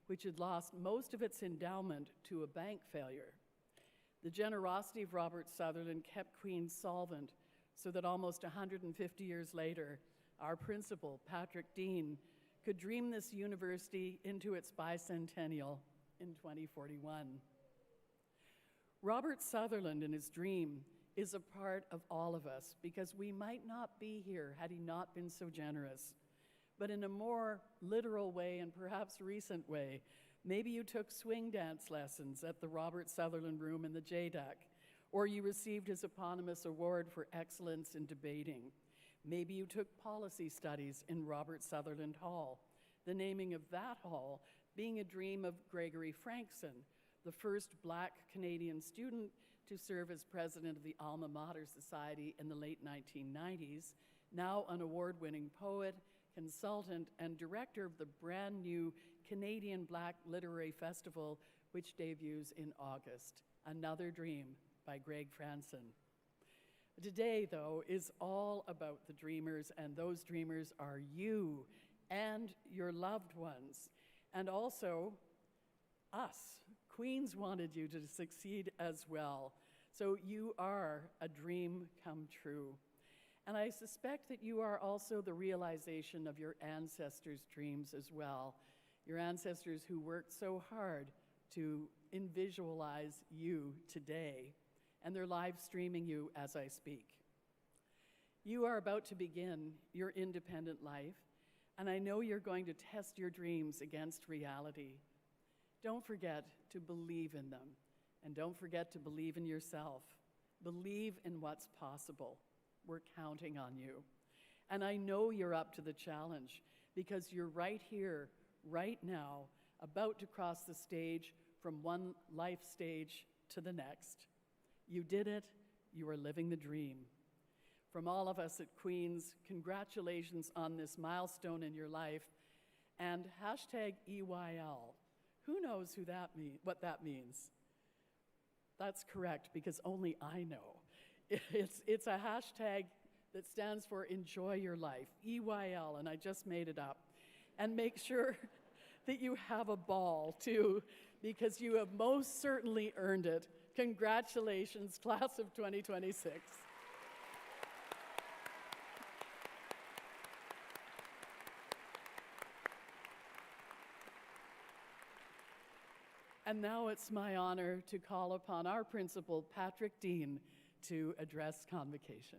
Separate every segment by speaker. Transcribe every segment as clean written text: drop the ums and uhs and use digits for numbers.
Speaker 1: which had lost most of its endowment to a bank failure. The generosity of Robert Sutherland kept Queen's solvent so that almost 150 years later, our principal, Patrick Deane, could dream this university into its bicentennial in 2041. Robert Sutherland in his dream is a part of all of us because we might not be here had he not been so generous. But in a more literal way and perhaps recent way, maybe you took swing dance lessons at the Robert Sutherland Room in the JDAC, or you received his eponymous award for excellence in debating. Maybe you took policy studies in Robert Sutherland Hall, the naming of that hall being a dream of Gregory Frankson, the first Black Canadian student to serve as president of the Alma Mater Society in the late 1990s, now an award-winning poet, consultant, and director of the brand new Canadian Black Literary Festival, which debuts in August. Another Dream by Greg Franson. Today, though, is all about the dreamers, and those dreamers are you and your loved ones, and also us. Queens wanted you to succeed as well. So you are a dream come true. And I suspect that you are also the realization of your ancestors' dreams as well. Your ancestors who worked so hard to visualize you today, and they're live streaming you as I speak. You are about to begin your independent life, and I know you're going to test your dreams against reality. Don't forget to believe in them, and don't forget to believe in yourself. Believe in what's possible. We're counting on you. And I know you're up to the challenge because you're right here, right now, about to cross the stage from one life stage to the next. You did it. You are living the dream. From all of us at Queen's, congratulations on this milestone in your life, and #EYL. Who knows what that means? That's correct, because only I know. It's a hashtag that stands for Enjoy Your Life, EYL, and I just made it up. And make sure that you have a ball, too, because you have most certainly earned it. Congratulations, class of 2026. And now it's my honor to call upon our principal, Patrick Deane, to address Convocation.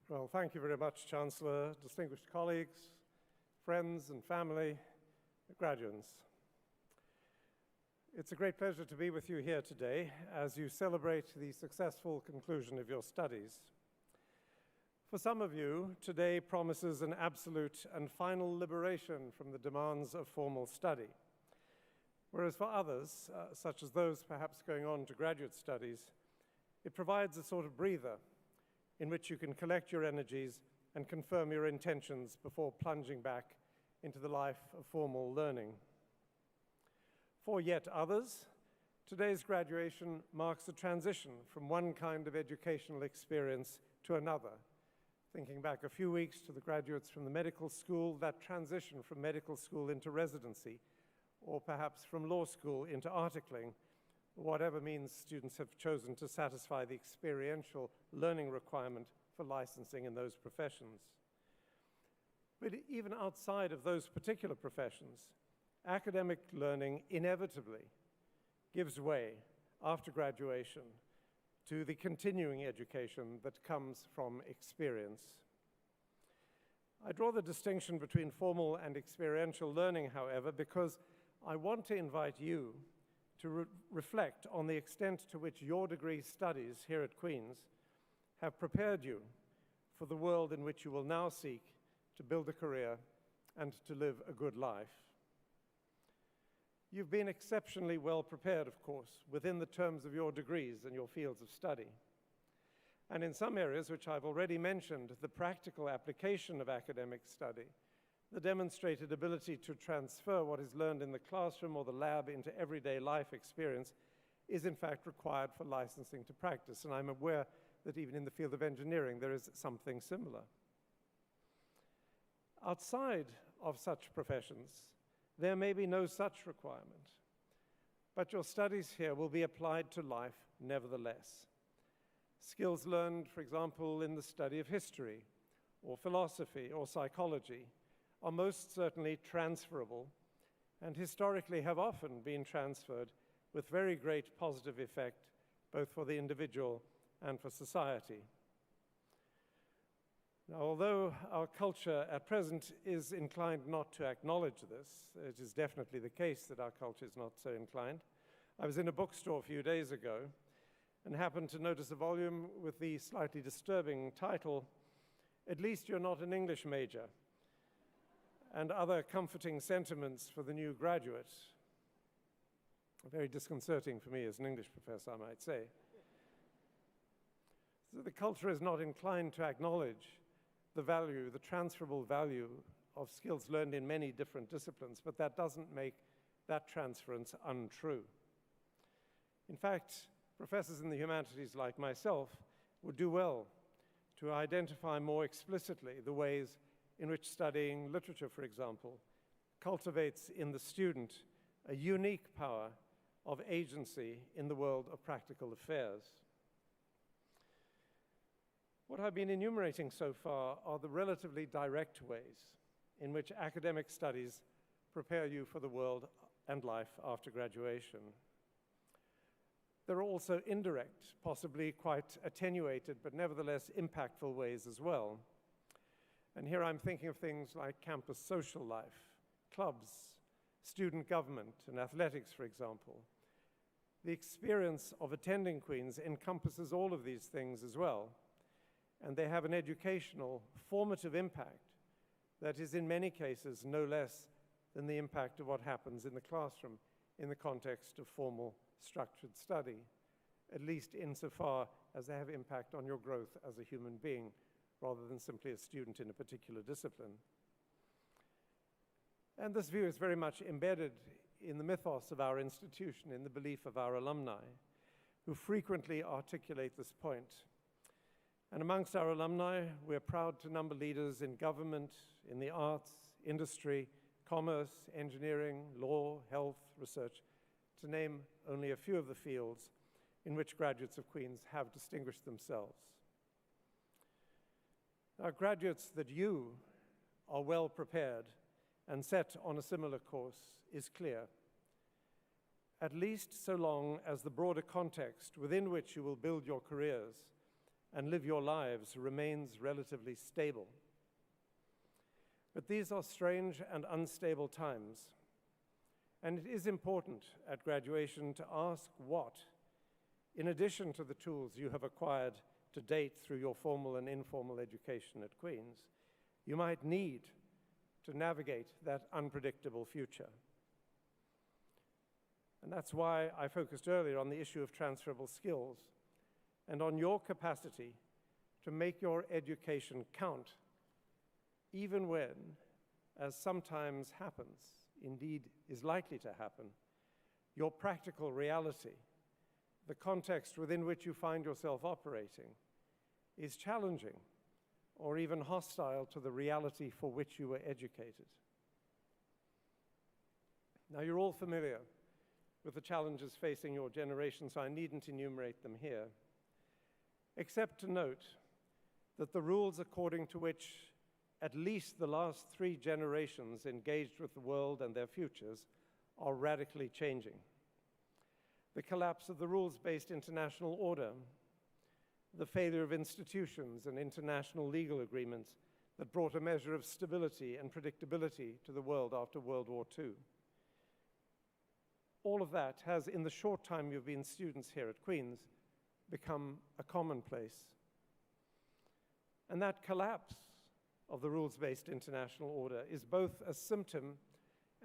Speaker 2: Well, thank you very much, Chancellor, distinguished colleagues, friends and family, graduates. It's a great pleasure to be with you here today as you celebrate the successful conclusion of your studies. For some of you, today promises an absolute and final liberation from the demands of formal study, whereas for others, such as those perhaps going on to graduate studies, it provides a sort of breather in which you can collect your energies and confirm your intentions before plunging back into the life of formal learning. For yet others, today's graduation marks a transition from one kind of educational experience to another. Thinking back a few weeks to the graduates from the medical school, that transition from medical school into residency, or perhaps from law school into articling, whatever means students have chosen to satisfy the experiential learning requirement for licensing in those professions. But even outside of those particular professions, academic learning inevitably gives way after graduation to the continuing education that comes from experience. I draw the distinction between formal and experiential learning, however, because I want to invite you to reflect on the extent to which your degree studies here at Queen's have prepared you for the world in which you will now seek to build a career and to live a good life. You've been exceptionally well prepared, of course, within the terms of your degrees and your fields of study. And in some areas, which I've already mentioned, the practical application of academic study, the demonstrated ability to transfer what is learned in the classroom or the lab into everyday life experience is in fact required for licensing to practice. And I'm aware that even in the field of engineering there is something similar. Outside of such professions, there may be no such requirement, but your studies here will be applied to life nevertheless. Skills learned, for example, in the study of history, or philosophy, or psychology, are most certainly transferable, and historically have often been transferred with very great positive effect, both for the individual and for society. Now, although our culture at present is inclined not to acknowledge this, it is definitely the case that our culture is not so inclined. I was in a bookstore a few days ago and happened to notice a volume with the slightly disturbing title, "At least you're not an English major," and other comforting sentiments for the new graduate. Very disconcerting for me as an English professor, I might say. So the culture is not inclined to acknowledge the value, the transferable value of skills learned in many different disciplines, but that doesn't make that transference untrue. In fact, professors in the humanities like myself would do well to identify more explicitly the ways in which studying literature, for example, cultivates in the student a unique power of agency in the world of practical affairs. What I've been enumerating so far are the relatively direct ways in which academic studies prepare you for the world and life after graduation. There are also indirect, possibly quite attenuated, but nevertheless impactful ways as well. And here I'm thinking of things like campus social life, clubs, student government, and athletics, for example. The experience of attending Queen's encompasses all of these things as well, and they have an educational, formative impact that is in many cases no less than the impact of what happens in the classroom in the context of formal, structured study, at least insofar as they have impact on your growth as a human being, rather than simply a student in a particular discipline. And this view is very much embedded in the mythos of our institution, in the belief of our alumni, who frequently articulate this point. And amongst our alumni, we're proud to number leaders in government, in the arts, industry, commerce, engineering, law, health, research, to name only a few of the fields in which graduates of Queen's have distinguished themselves. Now, graduates, that you are well prepared and set on a similar course is clear, at least so long as the broader context within which you will build your careers and live your lives remains relatively stable. But these are strange and unstable times, and it is important at graduation to ask what, in addition to the tools you have acquired to date through your formal and informal education at Queen's, you might need to navigate that unpredictable future. And that's why I focused earlier on the issue of transferable skills and on your capacity to make your education count, even when, as sometimes happens, indeed is likely to happen, your practical reality, the context within which you find yourself operating, is challenging or even hostile to the reality for which you were educated. Now, you're all familiar with the challenges facing your generation, so I needn't enumerate them here, except to note that the rules according to which at least the last 3 generations engaged with the world and their futures are radically changing. The collapse of the rules-based international order, the failure of institutions and international legal agreements that brought a measure of stability and predictability to the world after World War II. All of that has, in the short time you've been students here at Queen's, become a commonplace. And that collapse of the rules-based international order is both a symptom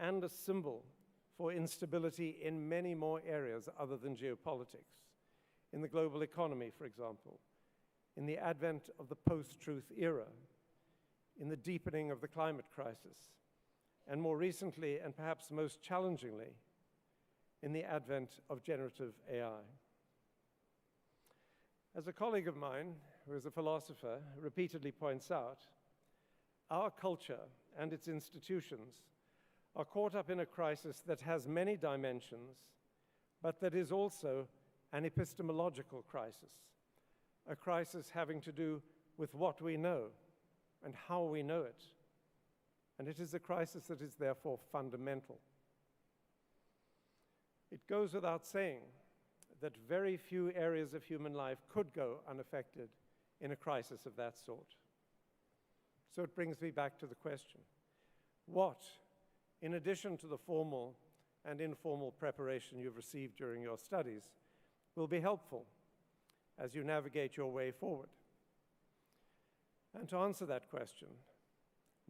Speaker 2: and a symbol for instability in many more areas other than geopolitics. In the global economy, for example, in the advent of the post-truth era, in the deepening of the climate crisis, and more recently, and perhaps most challengingly, in the advent of generative AI. As a colleague of mine, who is a philosopher, repeatedly points out, our culture and its institutions are caught up in a crisis that has many dimensions, but that is also an epistemological crisis, a crisis having to do with what we know and how we know it. And it is a crisis that is therefore fundamental. It goes without saying that very few areas of human life could go unaffected in a crisis of that sort. So it brings me back to the question, what, in addition to the formal and informal preparation you've received during your studies, will be helpful as you navigate your way forward? And to answer that question,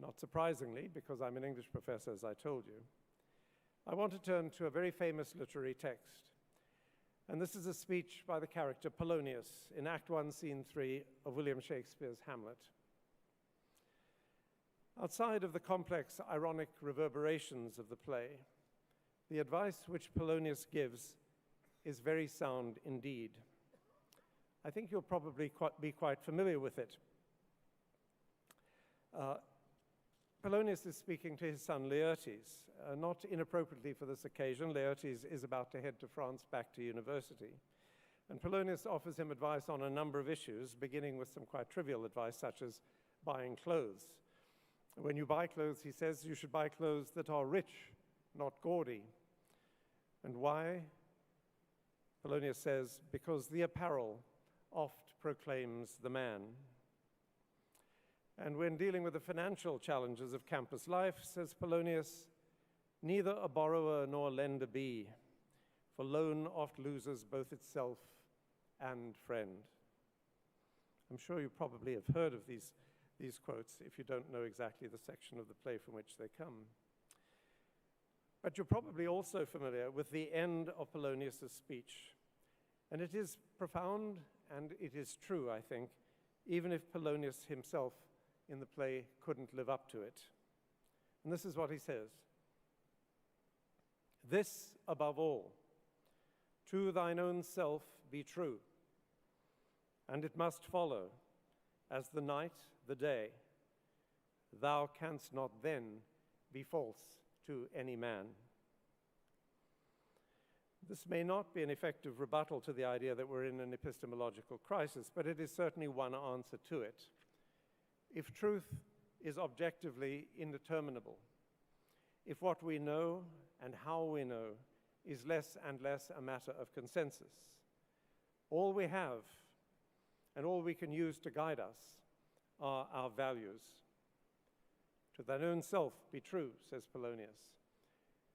Speaker 2: not surprisingly, because I'm an English professor, as I told you, I want to turn to a very famous literary text. And this is a speech by the character Polonius in Act 1, Scene 3 of William Shakespeare's Hamlet. Outside of the complex ironic reverberations of the play, the advice which Polonius gives is very sound indeed. I think you'll probably be quite familiar with it. Polonius is speaking to his son Laertes, not inappropriately for this occasion. Laertes is about to head to France back to university. And Polonius offers him advice on a number of issues, beginning with some quite trivial advice, such as buying clothes. When you buy clothes, he says, you should buy clothes that are rich, not gaudy. And why? Polonius says, because the apparel oft proclaims the man. And when dealing with the financial challenges of campus life, says Polonius, neither a borrower nor lender be, for loan oft loses both itself and friend. I'm sure you probably have heard of these quotes if you don't know exactly the section of the play from which they come. But you're probably also familiar with the end of Polonius' speech. And it is profound and it is true, I think, even if Polonius himself in the play couldn't live up to it. And this is what he says. This above all, to thine own self be true, and it must follow, as the night, the day, thou canst not then be false to any man. This may not be an effective rebuttal to the idea that we're in an epistemological crisis, but it is certainly one answer to it. If truth is objectively indeterminable, if what we know and how we know is less and less a matter of consensus, all we have and all we can use to guide us are our values. To thine own self be true, says Polonius.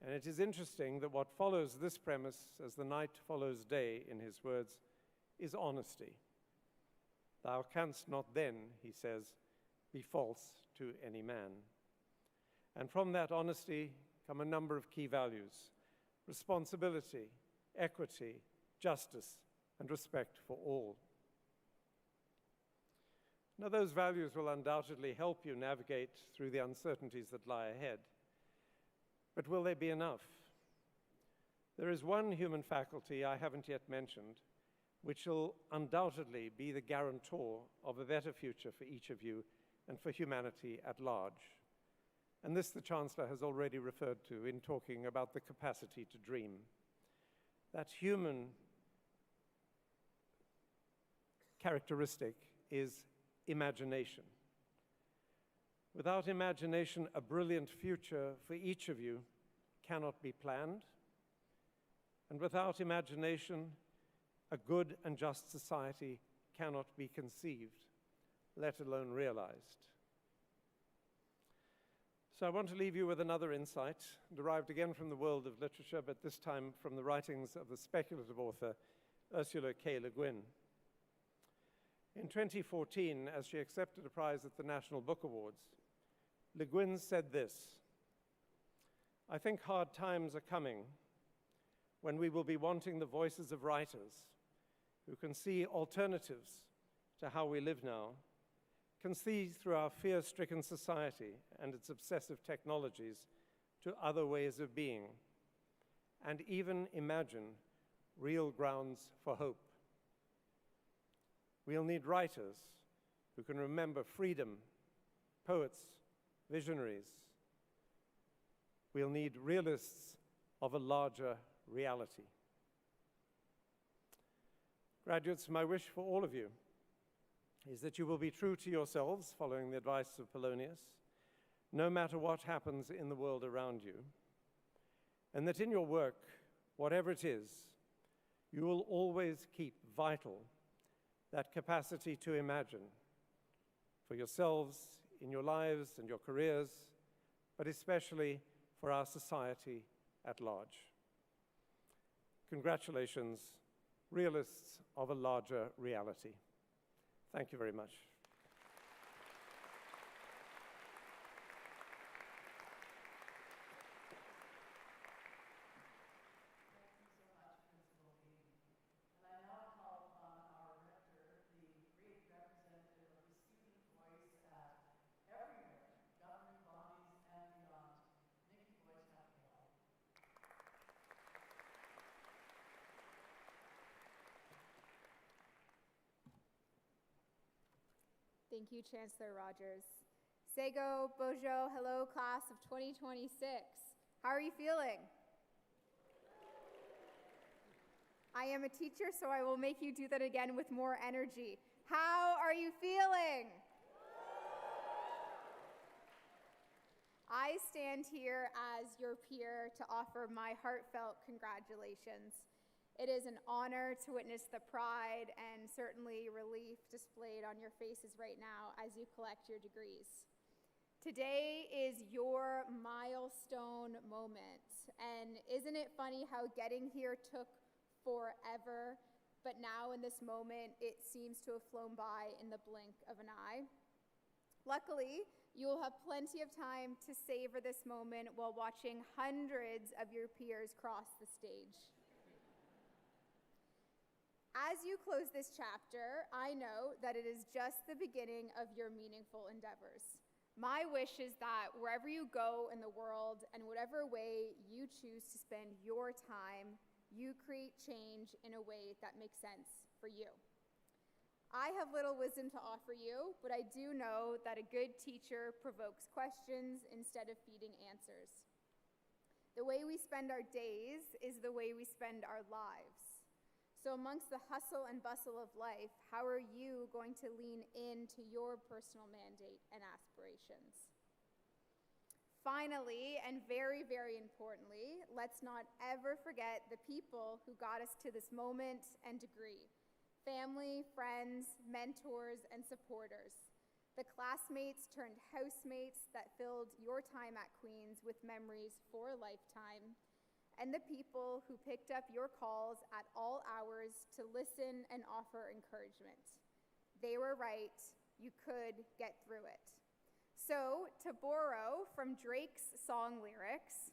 Speaker 2: And it is interesting that what follows this premise, as the night follows day, in his words, is honesty. Thou canst not then, he says, be false to any man. And from that honesty come a number of key values: responsibility, equity, justice, and respect for all. Now, those values will undoubtedly help you navigate through the uncertainties that lie ahead. But will they be enough? There is one human faculty I haven't yet mentioned, which will undoubtedly be the guarantor of a better future for each of you and for humanity at large. And this the Chancellor has already referred to in talking about the capacity to dream. That human characteristic is imagination. Without imagination, a brilliant future for each of you cannot be planned. And without imagination, a good and just society cannot be conceived, let alone realized. So I want to leave you with another insight, derived again from the world of literature, but this time from the writings of the speculative author Ursula K. Le Guin. In 2014, as she accepted a prize at the National Book Awards, Le Guin said this: I think hard times are coming when we will be wanting the voices of writers who can see alternatives to how we live now, can see through our fear-stricken society and its obsessive technologies to other ways of being, and even imagine real grounds for hope. We'll need writers who can remember freedom, poets, visionaries. We'll need realists of a larger reality. Graduates, my wish for all of you is that you will be true to yourselves, following the advice of Polonius, no matter what happens in the world around you, and that in your work, whatever it is, you will always keep vital that capacity to imagine for yourselves, in your lives and your careers, but especially for our society at large. Congratulations, realists of a larger reality. Thank you very much.
Speaker 3: Thank you, Chancellor Rogers. Sego, Bojo, hello, class of 2026. How are you feeling? I am a teacher, so I will make you do that again with more energy. How are you feeling? I stand here as your peer to offer my heartfelt congratulations. It is an honor to witness the pride and certainly relief displayed on your faces right now as you collect your degrees. Today is your milestone moment, and isn't it funny how getting here took forever, but now in this moment it seems to have flown by in the blink of an eye? Luckily, you will have plenty of time to savor this moment while watching hundreds of your peers cross the stage. As you close this chapter, I know that it is just the beginning of your meaningful endeavors. My wish is that wherever you go in the world and whatever way you choose to spend your time, you create change in a way that makes sense for you. I have little wisdom to offer you, but I do know that a good teacher provokes questions instead of feeding answers. The way we spend our days is the way we spend our lives. So amongst the hustle and bustle of life, how are you going to lean into your personal mandate and aspirations? Finally, and very, very importantly, let's not ever forget the people who got us to this moment and degree. Family, friends, mentors, and supporters. The classmates turned housemates that filled your time at Queen's with memories for a lifetime. And the people who picked up your calls at all hours to listen and offer encouragement. They were right. You could get through it. So, to borrow from Drake's song lyrics,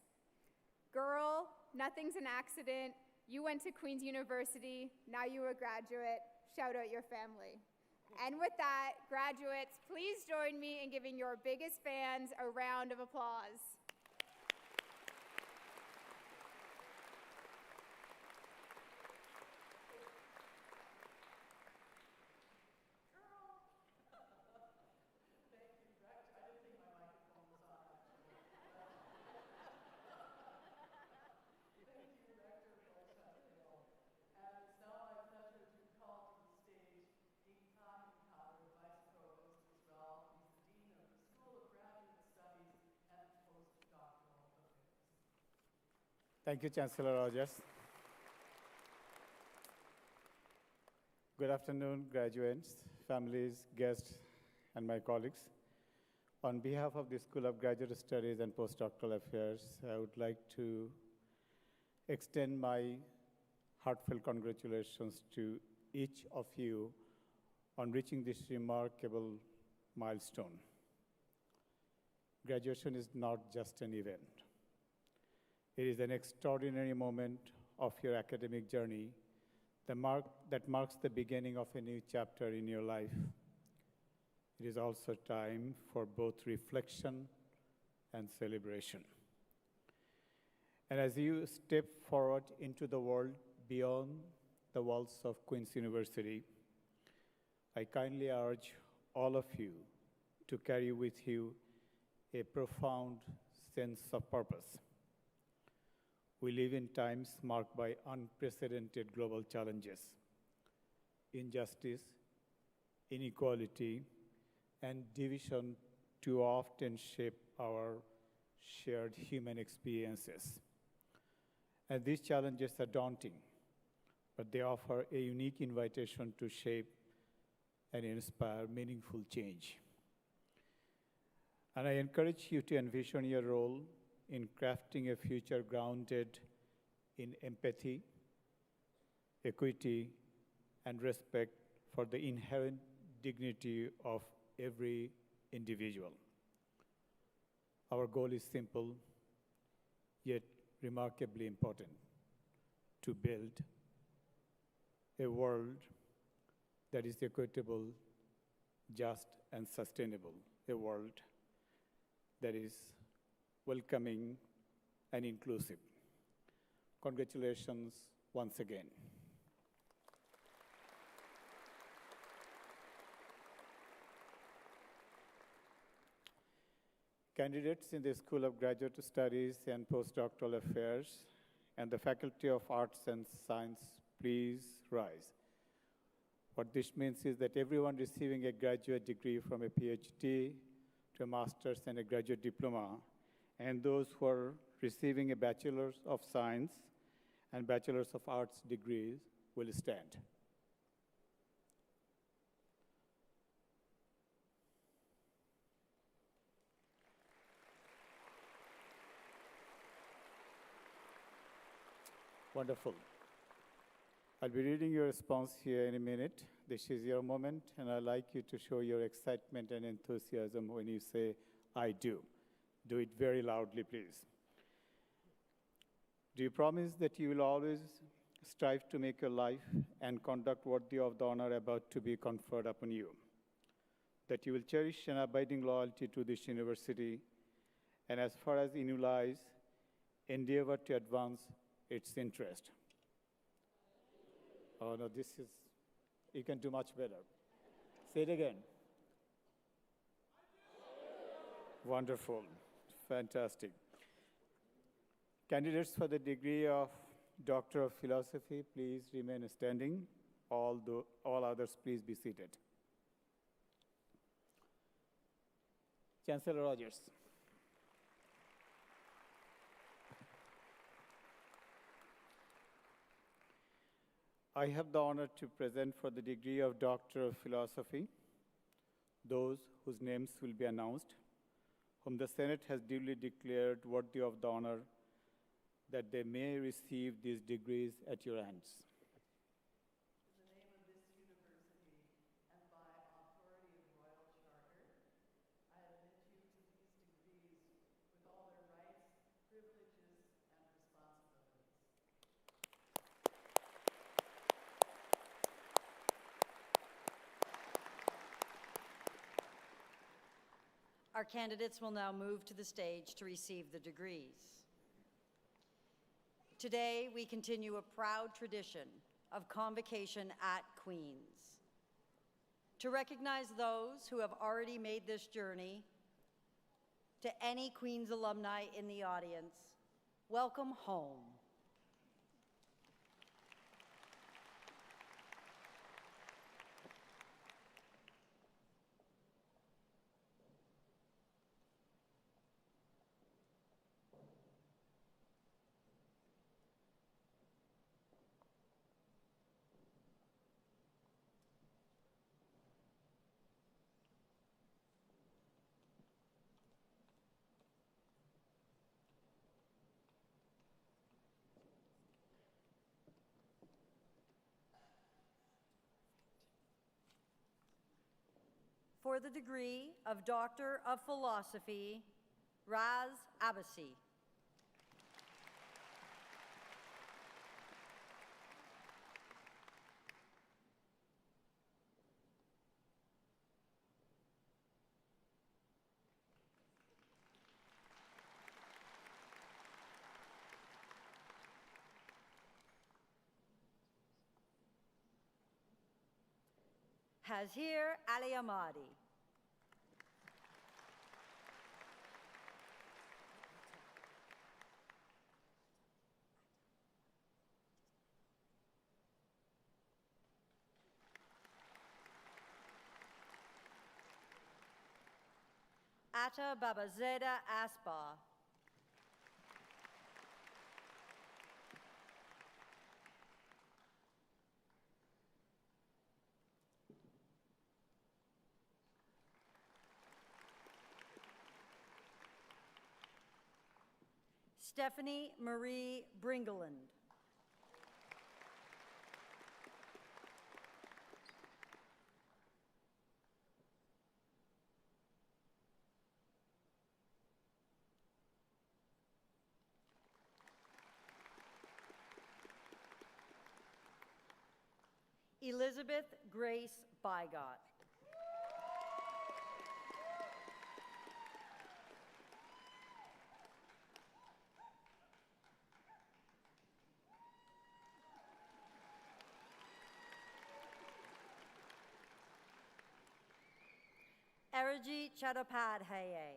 Speaker 3: girl, nothing's an accident. You went to Queen's University. Now you're a graduate. Shout out your family. And with that, graduates, please join me in giving your biggest fans a round of applause.
Speaker 4: Thank you, Chancellor Rogers. Good afternoon, graduates, families, guests, and my colleagues. On behalf of the School of Graduate Studies and Postdoctoral Affairs, I would like to extend my heartfelt congratulations to each of you on reaching this remarkable milestone. Graduation is not just an event. It is an extraordinary moment of your academic journey that marks the beginning of a new chapter in your life. It is also time for both reflection and celebration. And as you step forward into the world beyond the walls of Queen's University, I kindly urge all of you to carry with you a profound sense of purpose. We live in times marked by unprecedented global challenges. Injustice, inequality, and division too often shape our shared human experiences. And these challenges are daunting, but they offer a unique invitation to shape and inspire meaningful change. And I encourage you to envision your role in crafting a future grounded in empathy, equity, and respect for the inherent dignity of every individual. Our goal is simple, yet remarkably important: to build a world that is equitable, just, and sustainable, a world that is welcoming and inclusive. Congratulations once again. Candidates in the School of Graduate Studies and Postdoctoral Affairs and the Faculty of Arts and Science, please rise. What this means is that everyone receiving a graduate degree from a PhD to a master's and a graduate diploma, and those who are receiving a Bachelor's of Science and Bachelor's of Arts degrees will stand. Wonderful. I'll be reading your response here in a minute. This is your moment, and I'd like you to show your excitement and enthusiasm when you say, "I do." Do it very loudly, please. Do you promise that you will always strive to make your life and conduct worthy of the honor about to be conferred upon you? That you will cherish an abiding loyalty to this university, and as far as in you lies, endeavor to advance its interest? Oh no, you can do much better. Say it again. Wonderful, fantastic. Candidates for the degree of Doctor of Philosophy, please remain standing. All others, please be seated. Chancellor Rogers. I have the honor to present for the degree of Doctor of Philosophy those whose names will be announced, whom the Senate has duly declared worthy of the honor that they may receive these degrees at your hands.
Speaker 1: In the name of this university and by authority of royal charter, I admit you to these degrees with all their rights, privileges, and responsibilities.
Speaker 5: Our candidates will now move to the stage to receive the degrees. Today, we continue a proud tradition of convocation at Queen's. To recognize those who have already made this journey, to any Queen's alumni in the audience, welcome home. For the degree of Doctor of Philosophy, Raz Abbasi. Hazir Ali Ahmadi. Atta Babazeda Asba. Stephanie Marie Bringeland. Elizabeth Grace Bygott. Araji Chattopadhyay.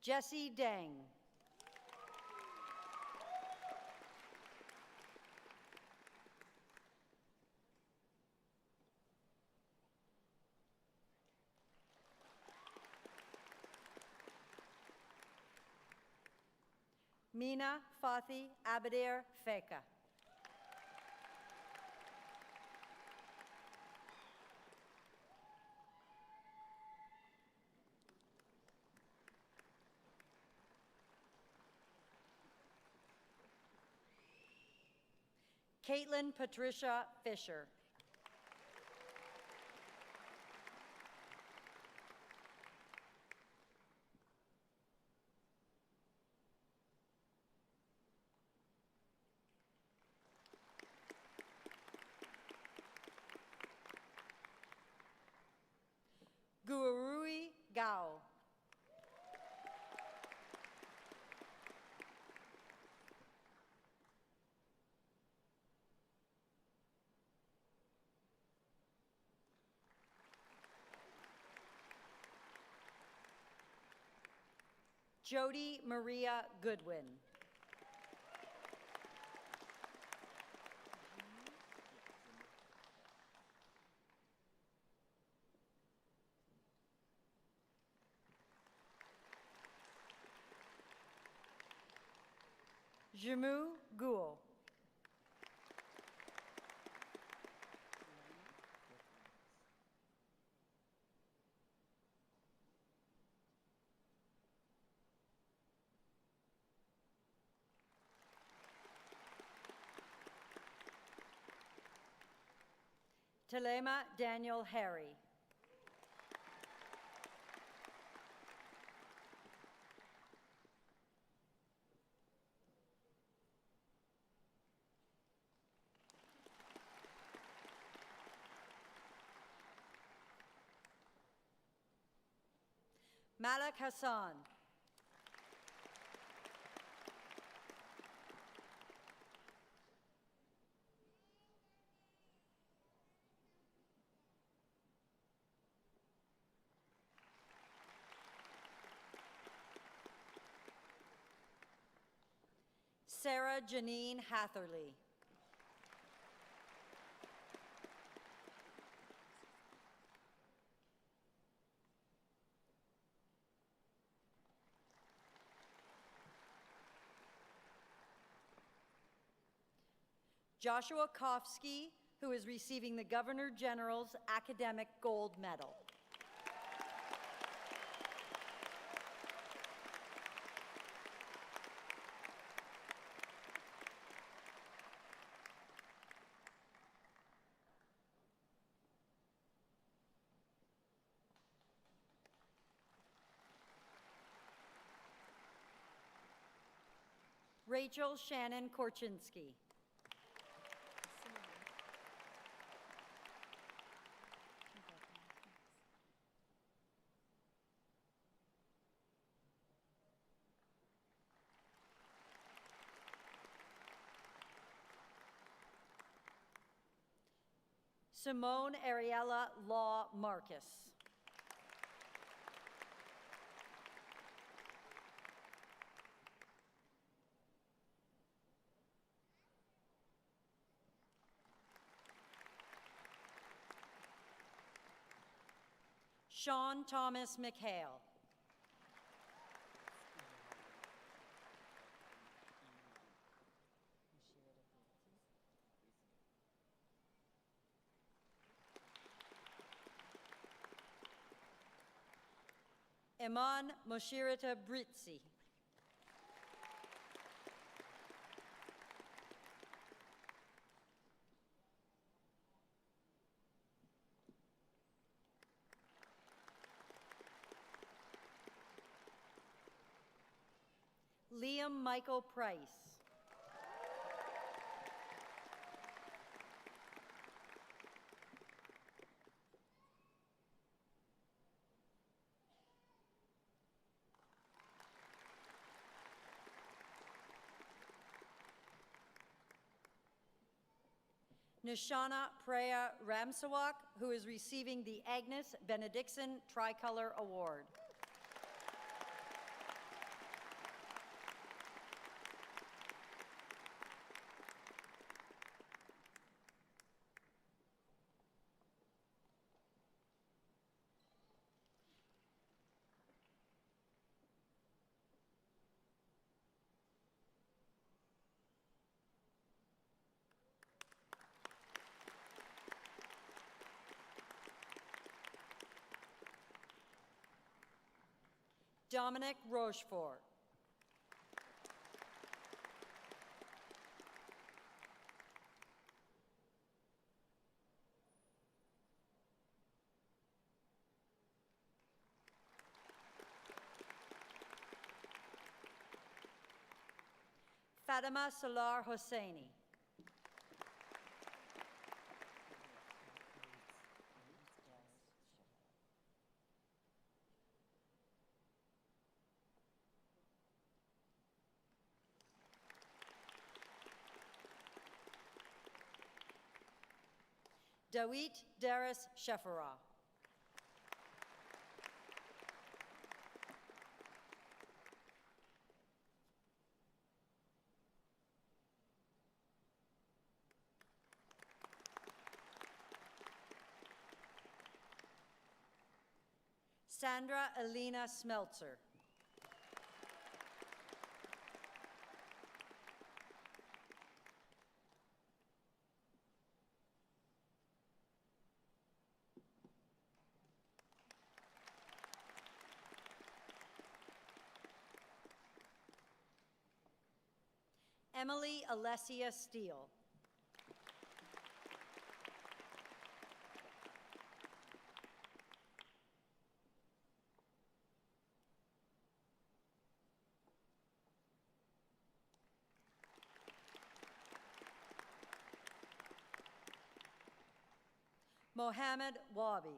Speaker 5: Jesse Deng. Mina Fathi Abadir Feka. Caitlin Patricia Fisher. Guarui Gao. Jody Maria Goodwin. Jimu Guo. Telema Daniel Harry. Malik Hassan. Sarah Janine Hatherley. Joshua Kofsky, who is receiving the Governor General's Academic Gold Medal. Rachel Shannon Korchinski. Simone Ariella Law Marcus. Sean Thomas McHale. Iman Moshirita Britsi. Liam Michael Price. Nishana Preya Ramsawak, who is receiving the Agnes Benedictson Tricolor Award. Dominic Rochefort. Fatima Salar Hosseini. Dawit Daris Shefarah. Sandra Alina Smeltzer. Emily Alessia Steele. Mohammed Wabi.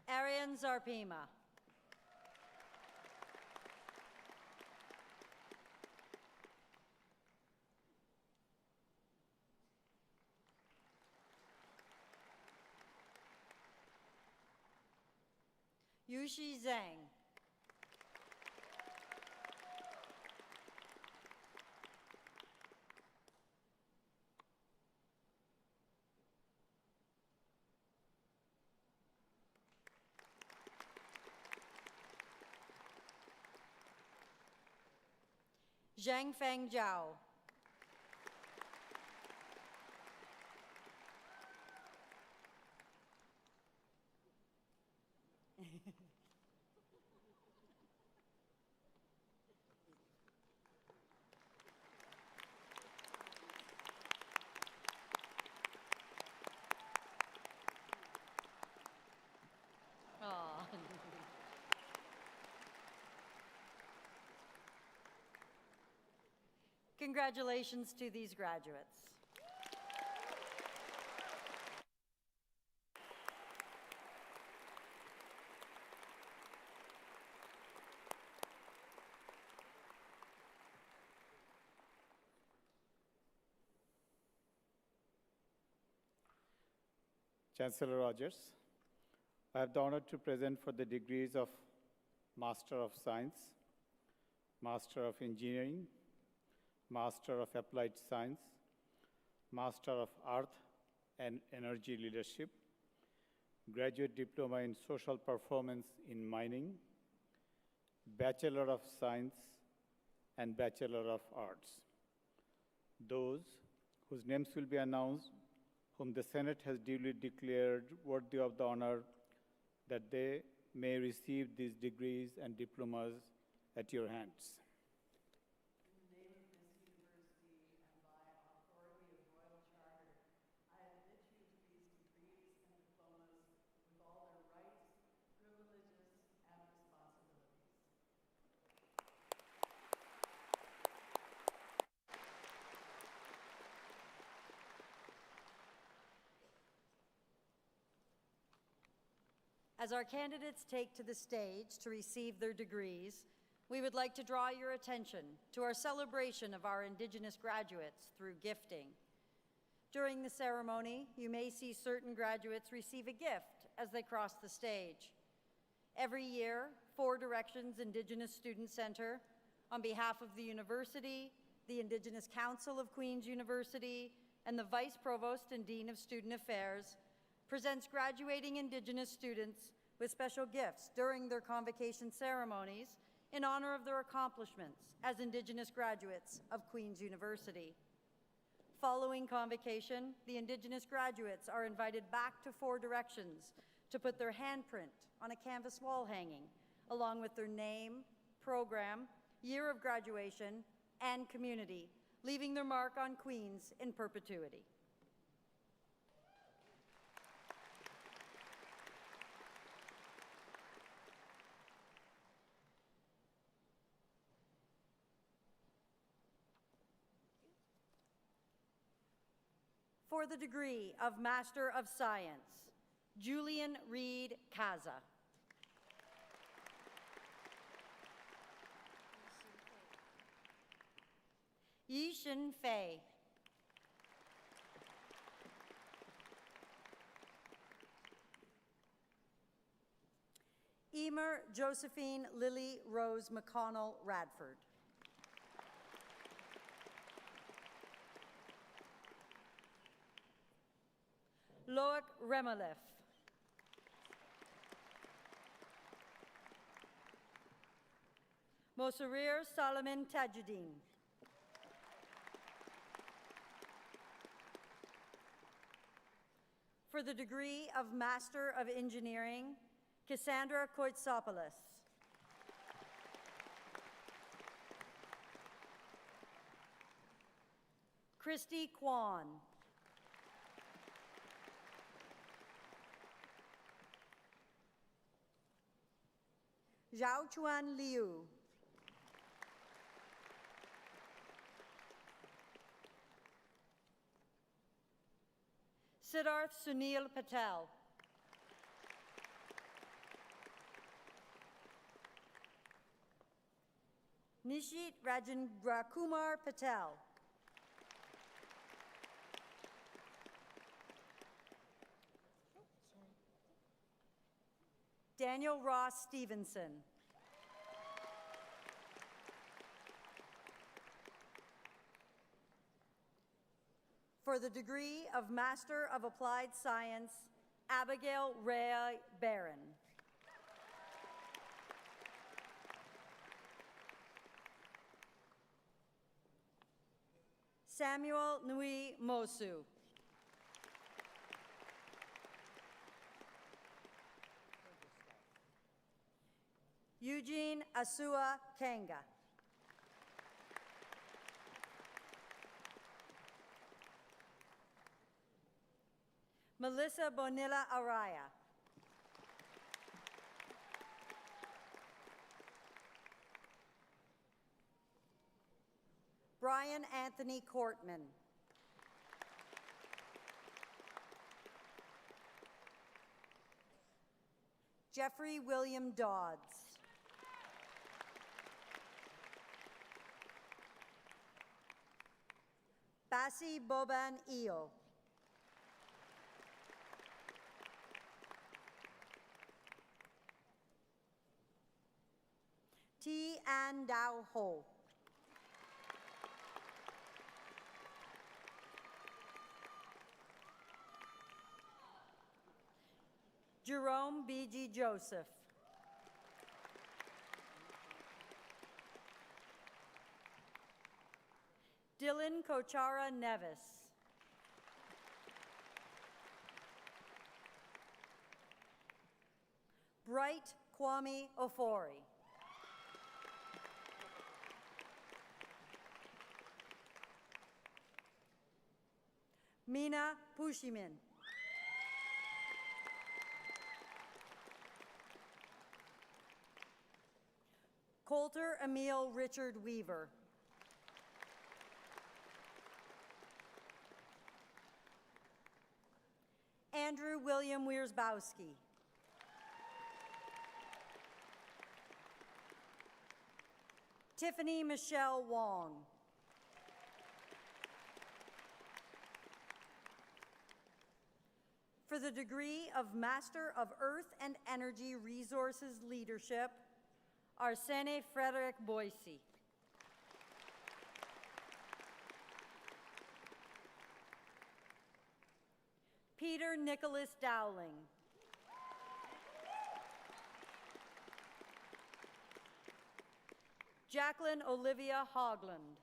Speaker 5: Arian Zarpima. Yushi Zhang. Zhangfeng Zhao. Aw. Congratulations to these graduates.
Speaker 4: Chancellor Rogers, I have the honor to present for the degrees of Master of Science, Master of Engineering, Master of Applied Science, Master of Earth and Energy Leadership, Graduate Diploma in Social Performance in Mining, Bachelor of Science, and Bachelor of Arts. Those whose names will be announced, whom the Senate has duly declared worthy of the honor that they may receive these degrees and diplomas at your hands.
Speaker 5: As our candidates take to the stage to receive their degrees, we would like to draw your attention to our celebration of our Indigenous graduates through gifting. During the ceremony, you may see certain graduates receive a gift as they cross the stage. Every year, 4 Directions Indigenous Student Center, on behalf of the university, the Indigenous Council of Queen's University, and the Vice Provost and Dean of Student Affairs, presents graduating Indigenous students with special gifts during their convocation ceremonies in honor of their accomplishments as Indigenous graduates of Queen's University. Following convocation, the Indigenous graduates are invited back to 4 Directions to put their handprint on a canvas wall hanging, along with their name, program, year of graduation, and community, leaving their mark on Queen's in perpetuity. For the degree of Master of Science, Julian Reed Kaza. Yishin Fei. Emer Josephine Lily Rose McConnell Radford. Loic Remalif. Mosarir Solomon Tajuddin. For the degree of Master of Engineering, Cassandra Koitsopoulos. Christy Kwan. Zhao Chuan Liu. Siddharth Sunil Patel. Nishit Rajendrakumar Patel. Daniel Ross Stevenson. For the degree of Master of Applied Science, Abigail Ray Barron. Samuel Nui Mosu. Eugene Asua Kanga. Melissa Bonilla Araya. Brian Anthony Cortman. Jeffrey William Dodds. Bassi Boban Eo. T. An Dao Ho. Jerome B.G. Joseph. Dylan Kochara Nevis. Bright Kwame Ofori. Mina Pushimin. Coulter Emil Richard Weaver. Andrew William Wiersbowski. Tiffany Michelle Wong. For the degree of Master of Earth and Energy Resources Leadership, Arsene Frederick Boise. Peter Nicholas Dowling. Jacqueline Olivia Hogland.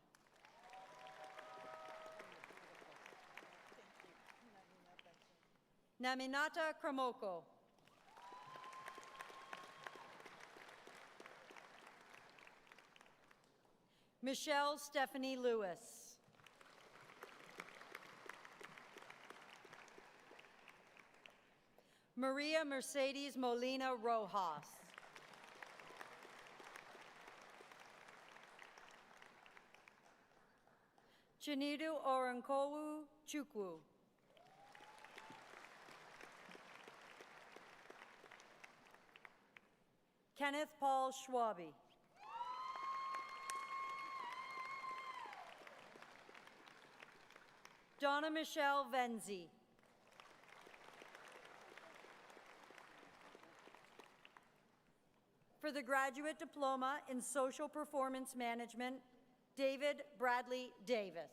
Speaker 5: Naminata Kramoko. Michelle Stephanie Lewis. Maria Mercedes Molina Rojas. Chinidu Orankowu Chukwu. Kenneth Paul Schwabe. Donna Michelle Venzi. For the Graduate Diploma in Social Performance Management, David Bradley Davis.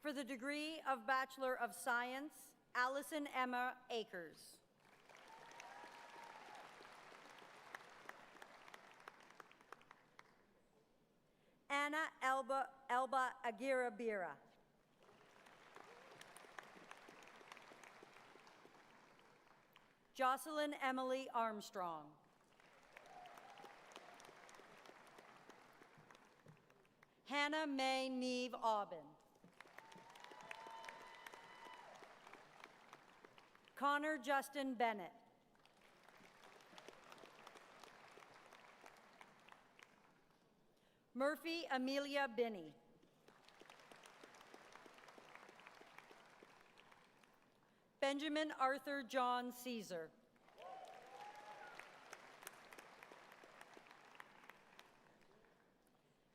Speaker 5: For the degree of Bachelor of Science, Allison Emma Akers. Anna Elba Aguirre Bira. Jocelyn Emily Armstrong. Hannah May Neve Aubin. Connor Justin Bennett. Murphy Amelia Binney. Benjamin Arthur John Caesar.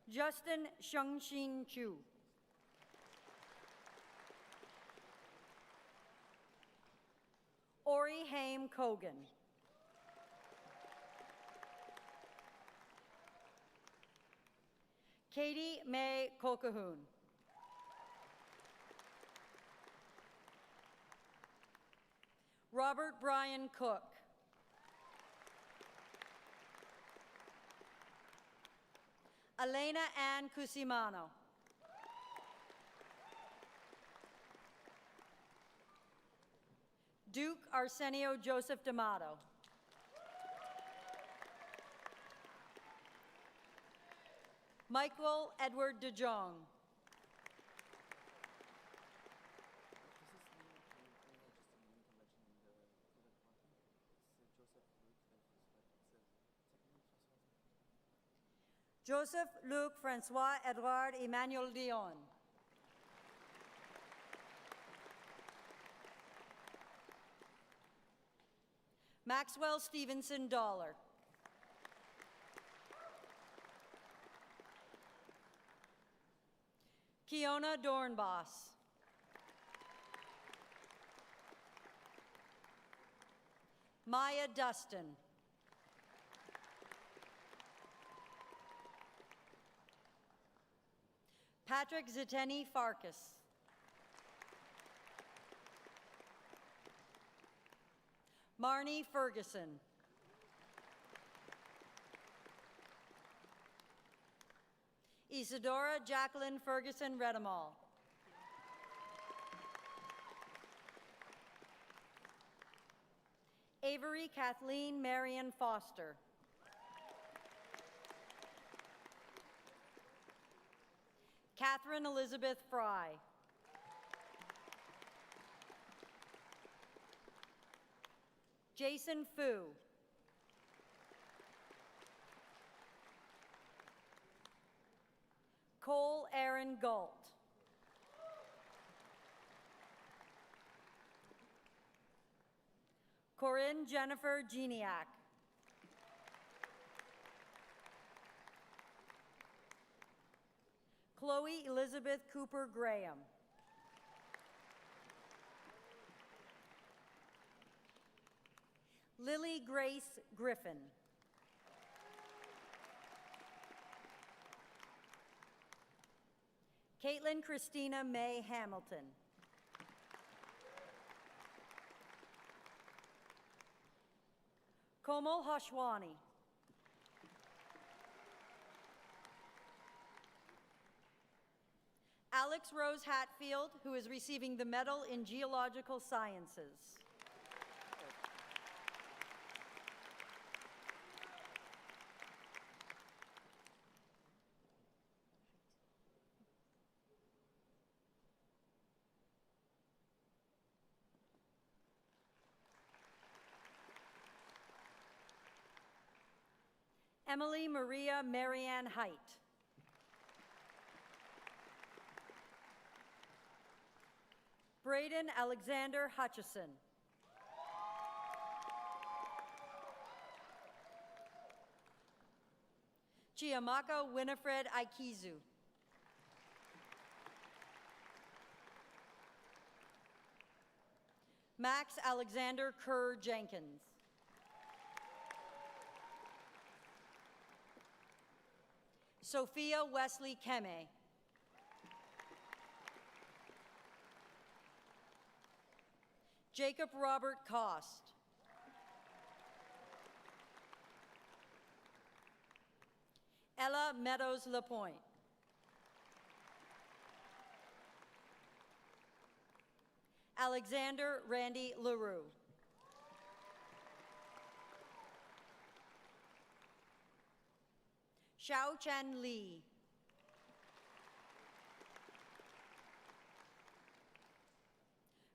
Speaker 5: Justin Shengxin Chu. Ori Haim Kogan. Katie May Colquhoun. Robert Brian Cook. Elena Ann Cusimano. Duke Arsenio Joseph D'Amato. Michael Edward DeJong. Joseph Luc Francois Edouard Emmanuel Dion. Maxwell Stevenson Dollar. Kiona Dornbos. Maya Dustin. Patrick Ziteni Farkas. Marnie Ferguson. Isadora Jacqueline Ferguson Redamal. Avery Kathleen Marion Foster. Catherine Elizabeth Fry. Jason Fu. Cole Aaron Galt. Corinne Jennifer Geniak. Chloe Elizabeth Cooper Graham. Lily Grace Griffin. Caitlin Christina May Hamilton. Komal Hashwani. Alex Rose Hatfield, who is receiving the Medal in Geological Sciences. Emily Maria Marianne Height. Braden Alexander Hutchison. Chiamaka Winifred Aikizu. Max Alexander Kerr Jenkins. Sophia Wesley Keme. Jacob Robert Cost. Ella Meadows Lapointe. Alexander Randy LaRue. Xiao Chen Li.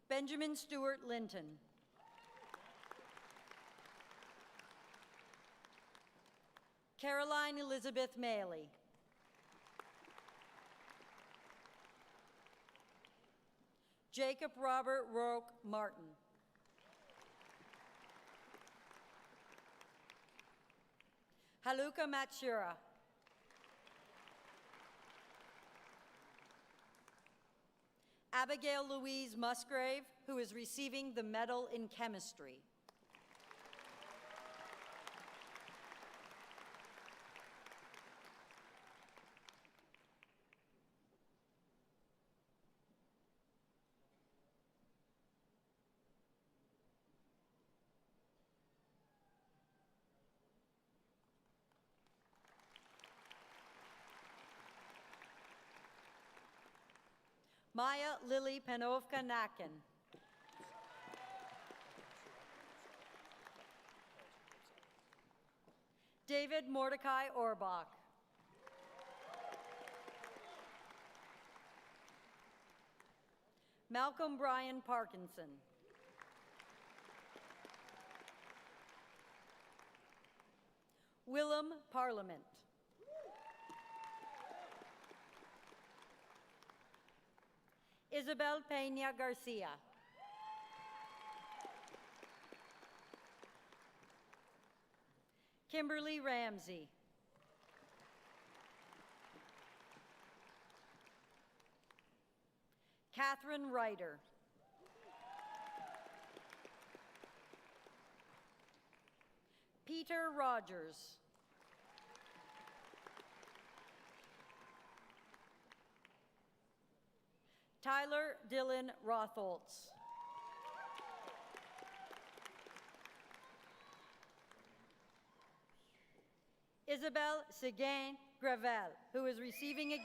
Speaker 5: Benjamin Stewart Linton. Caroline Elizabeth Maley. Jacob Robert Roque Martin. Haluka Matsura. Abigail Louise Musgrave, who is receiving the Medal in Chemistry. Maya Lily Panovka Nakin. David Mordecai Orbach. Malcolm Brian Parkinson. Willem Parliament. Isabel Peña Garcia. Kimberly Ramsey. Catherine Ryder. Peter Rogers. Tyler Dylan Rotholtz. Isabelle Seguin Gravel, who is receiving a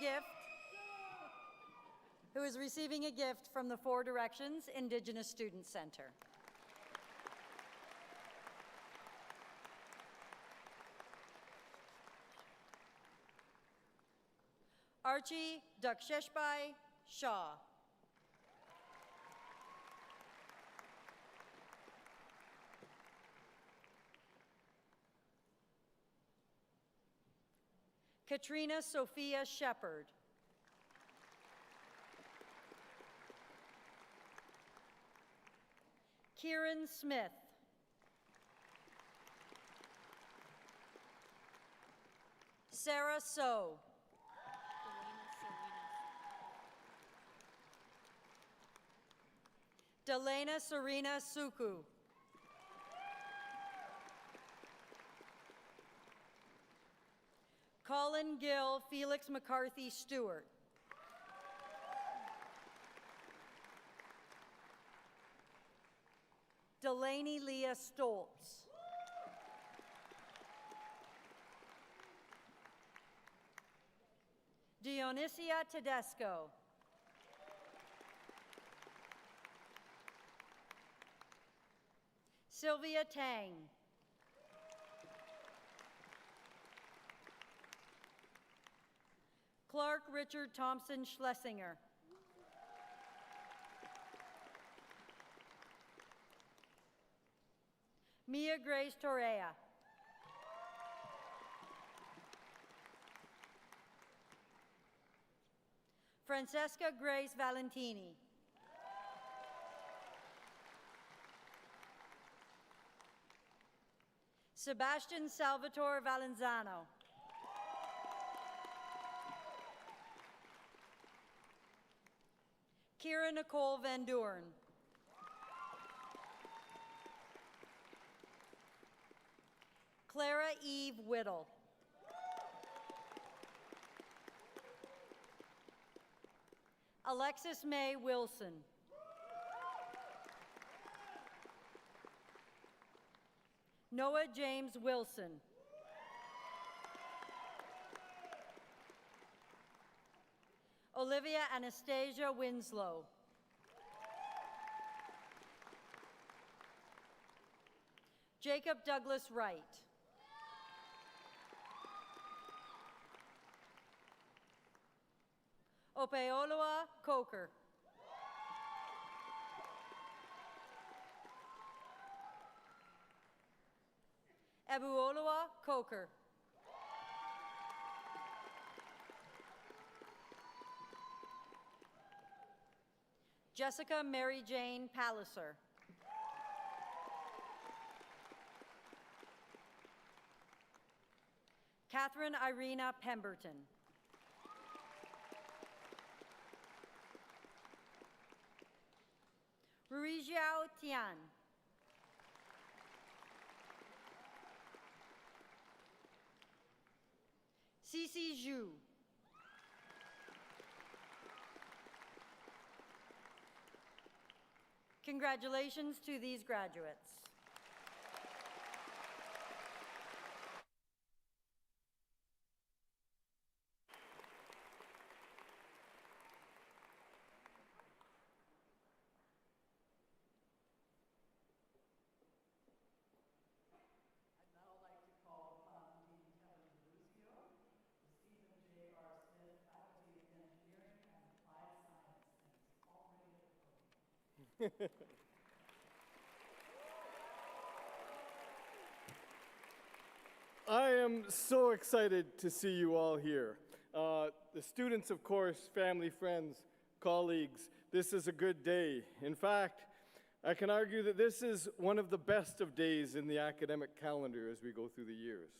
Speaker 5: gift from the Four Directions Indigenous Student Center. Archie Duksheshbai Shaw. Katrina Sophia Shepard. Kieran Smith. Sarah So. Delena Serena Suku. Colin Gill Felix McCarthy Stewart. Delaney Leah Stoltz. Dionysia Tedesco. Sylvia Tang. Clark Richard Thompson Schlesinger. Mia Grace Torrea. Francesca Grace Valentini. Sebastian Salvatore Valenzano. Kira Nicole Van Doorn. Clara Eve Whittle. Alexis May Wilson. Noah James Wilson. Olivia Anastasia Winslow. Jacob Douglas Wright. Opeoloa Coker. Ebuoloa Coker. Jessica Mary Jane Palliser. Catherine Irina Pemberton. Ruijiao Tian. Cici Zhu. Congratulations to these graduates.
Speaker 6: I am so excited to see you all here. The students, of course, family, friends, colleagues, this is a good day. In fact, I can argue that this is one of the best of days in the academic calendar as we go through the years.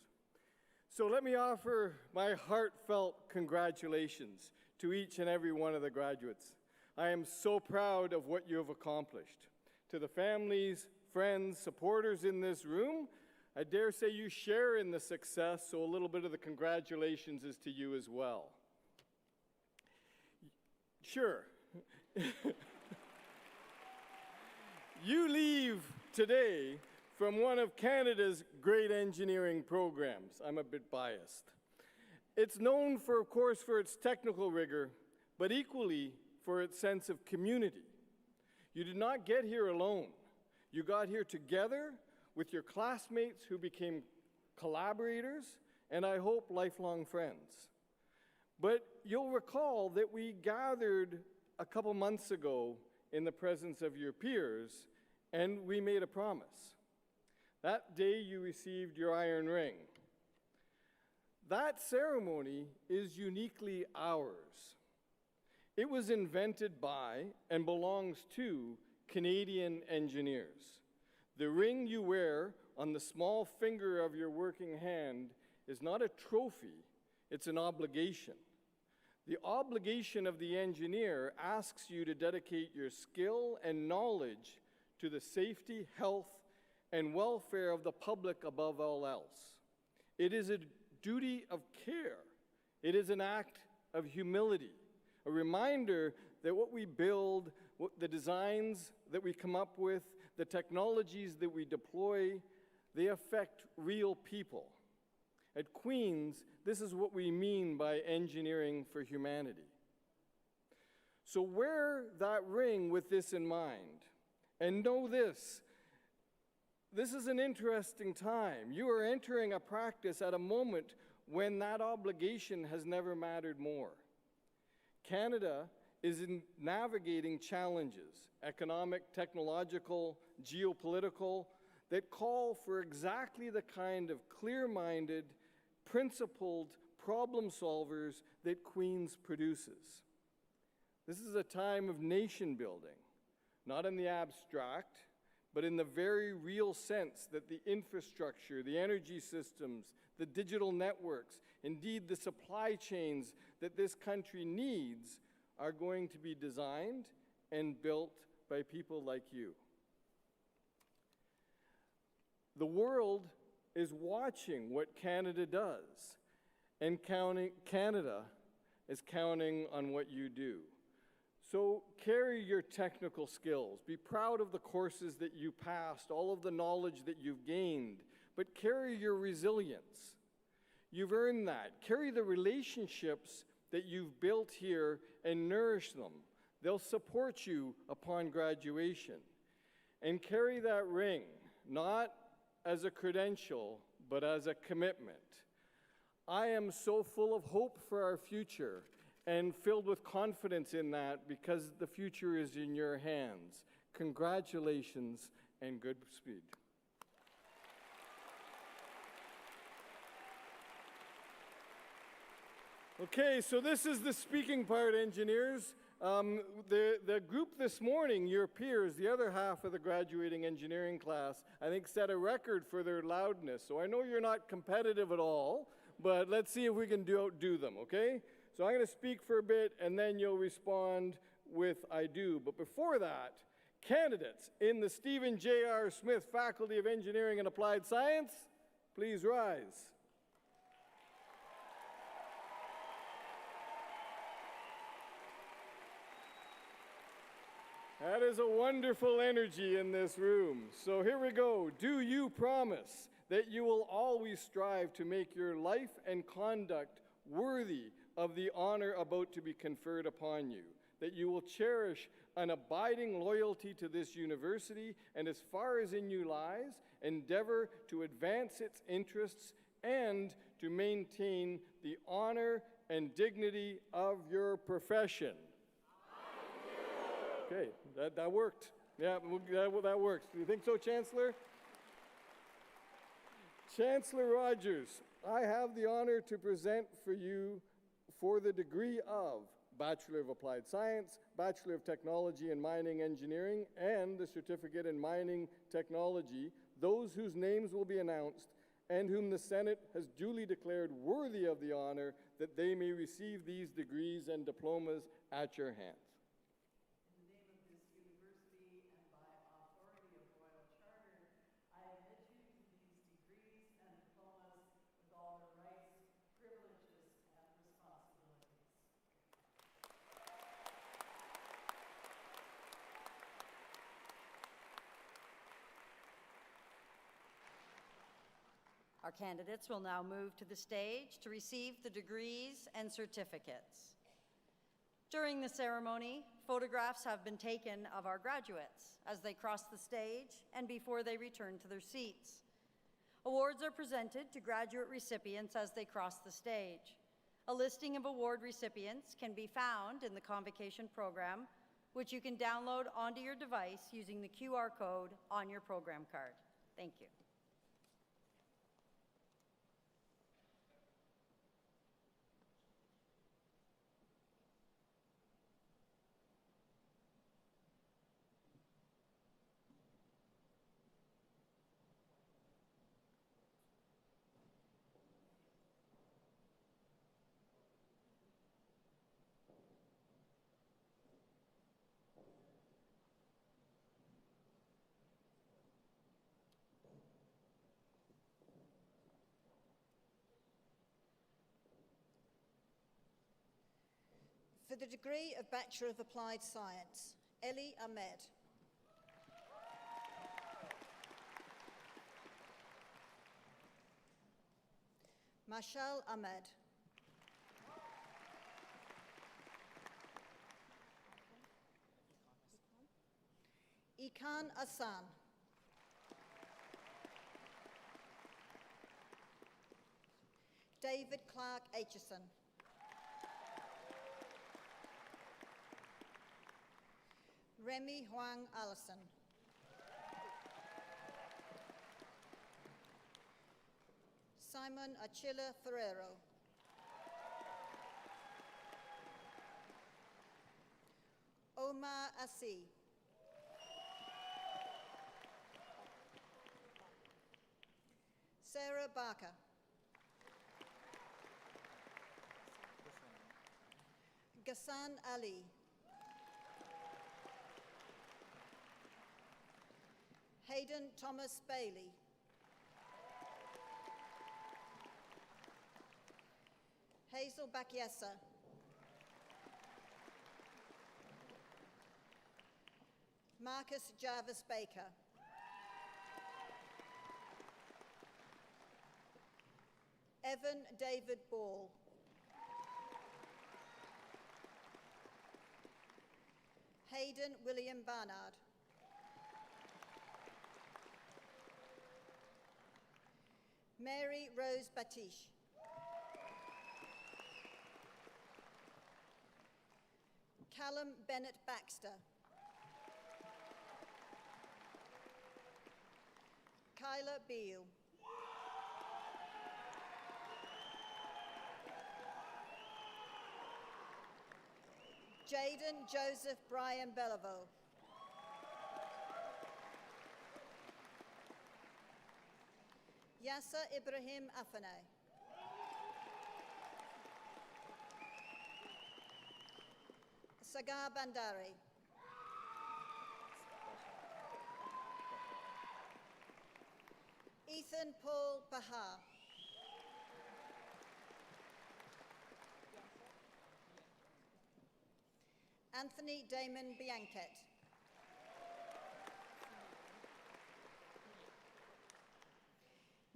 Speaker 6: So let me offer my heartfelt congratulations to each and every one of the graduates. I am so proud of what you have accomplished. To the families, friends, supporters in this room, I dare say you share in the success, so a little bit of the congratulations is to you as well. Sure. You leave today from one of Canada's great engineering programs. I'm a bit biased. It's known for, of course, for its technical rigor, but equally for its sense of community. You did not get here alone. You got here together with your classmates who became collaborators, and I hope lifelong friends. But you'll recall that we gathered a couple months ago in the presence of your peers, and we made a promise. That day you received your iron ring. That ceremony is uniquely ours. It was invented by and belongs to Canadian engineers. The ring you wear on the small finger of your working hand is not a trophy, it's an obligation. The obligation of the engineer asks you to dedicate your skill and knowledge to the safety, health, and welfare of the public above all else. It is a duty of care. It is an act of humility, a reminder that what we build, the designs that we come up with, the technologies that we deploy, they affect real people. At Queen's, this is what we mean by engineering for humanity. So wear that ring with this in mind, and know this. This is an interesting time. You are entering a practice at a moment when that obligation has never mattered more. Canada is navigating challenges, economic, technological, geopolitical, that call for exactly the kind of clear-minded, principled problem solvers that Queen's produces. This is a time of nation building, not in the abstract, but in the very real sense that the infrastructure, the energy systems, the digital networks, indeed the supply chains that this country needs are going to be designed and built by people like you. The world is watching what Canada does, and Canada is counting on what you do. So carry your technical skills. Be proud of the courses that you passed, all of the knowledge that you've gained, but carry your resilience. You've earned that. Carry the relationships that you've built here and nourish them. They'll support you upon graduation. And carry that ring, not as a credential, but as a commitment. I am so full of hope for our future and filled with confidence in that because the future is in your hands. Congratulations and good speed. Okay, so this is the speaking part, engineers. The group this morning, your peers, the other half of the graduating engineering class, I think set a record for their loudness. So I know you're not competitive at all, but let's see if we can outdo them, okay? So I'm going to speak for a bit, and then you'll respond with I do. But before that, candidates in the Stephen J.R. Smith Faculty of Engineering and Applied Science, please rise. That is a wonderful energy in this room. So here we go. Do you promise that you will always strive to make your life and conduct worthy of the honor about to be conferred upon you? That you will cherish an abiding loyalty to this university and, as far as in you lies, endeavor to advance its interests and to maintain the honor and dignity of your profession? Okay, that worked. Yeah, that works. Do you think so, Chancellor? Chancellor Rogers, I have the honor to present for you for the degree of Bachelor of Applied Science, Bachelor of Technology in Mining Engineering, and the Certificate in Mining Technology, those whose names will be announced and whom the Senate has duly declared worthy of the honor that they may receive these degrees and diplomas at your hands.
Speaker 1: University and by authority of Royal Charter, I admit you to these degrees
Speaker 5: Our candidates will now move to the stage to receive the degrees and certificates. During the ceremony, photographs have been taken of our graduates as they cross the stage and before they return to their seats. Awards are presented to graduate recipients as they cross the stage. A listing of award recipients can be found in the Convocation program, which you can download onto your device using the QR code on your program card. Thank you.
Speaker 7: For the degree of Bachelor of Applied Science, Eli Ahmed. Mashal Ahmed. Ikan Asan. David Clark Aitchison. Remy Huang Allison. Simon Achilla Ferrero. Omar Assi. Sarah Barker. Ghassan Ali. Hayden Thomas Bailey. Hazel Bakiesa. Marcus Jarvis Baker. Evan David Ball. Hayden William Barnard. Mary Rose Batish. Callum Bennett Baxter. Kyla Beale. Jaden Joseph Brian Belleville. Yasser Ibrahim Afane. Sagar Bandari. Ethan Paul Bahar. Anthony Damon Bianquet.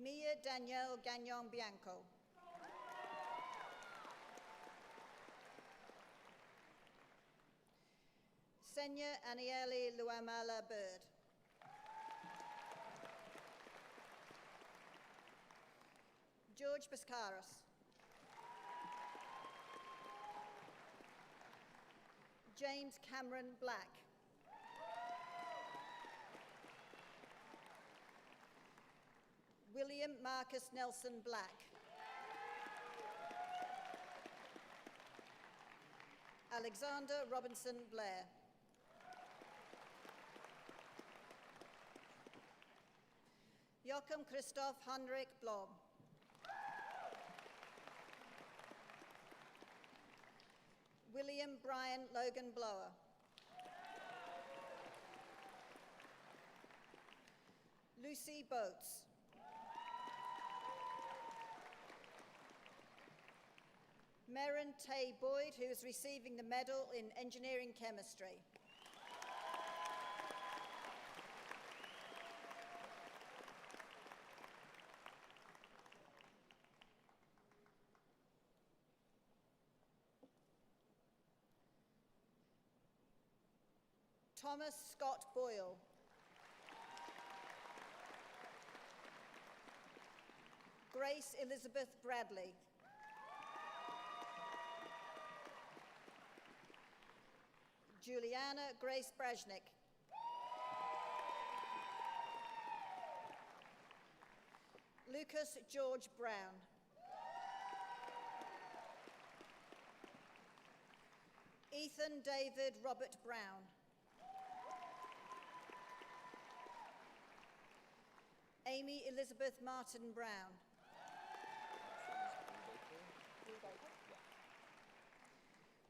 Speaker 7: Mia Danielle Gagnon Bianco. Senya Aniele Luamala Bird. George Biscaris. James Cameron Black. William Marcus Nelson Black. Alexander Robinson Blair. Joachim Christoph Heinrich Blom. William Brian Logan Blower. Lucy Boats. Merrin Tay Boyd, who is receiving the medal in engineering chemistry. Thomas Scott Boyle. Grace Elizabeth Bradley. Juliana Grace Brajnik. Lucas George Brown. Ethan David Robert Brown. Amy Elizabeth Martin Brown.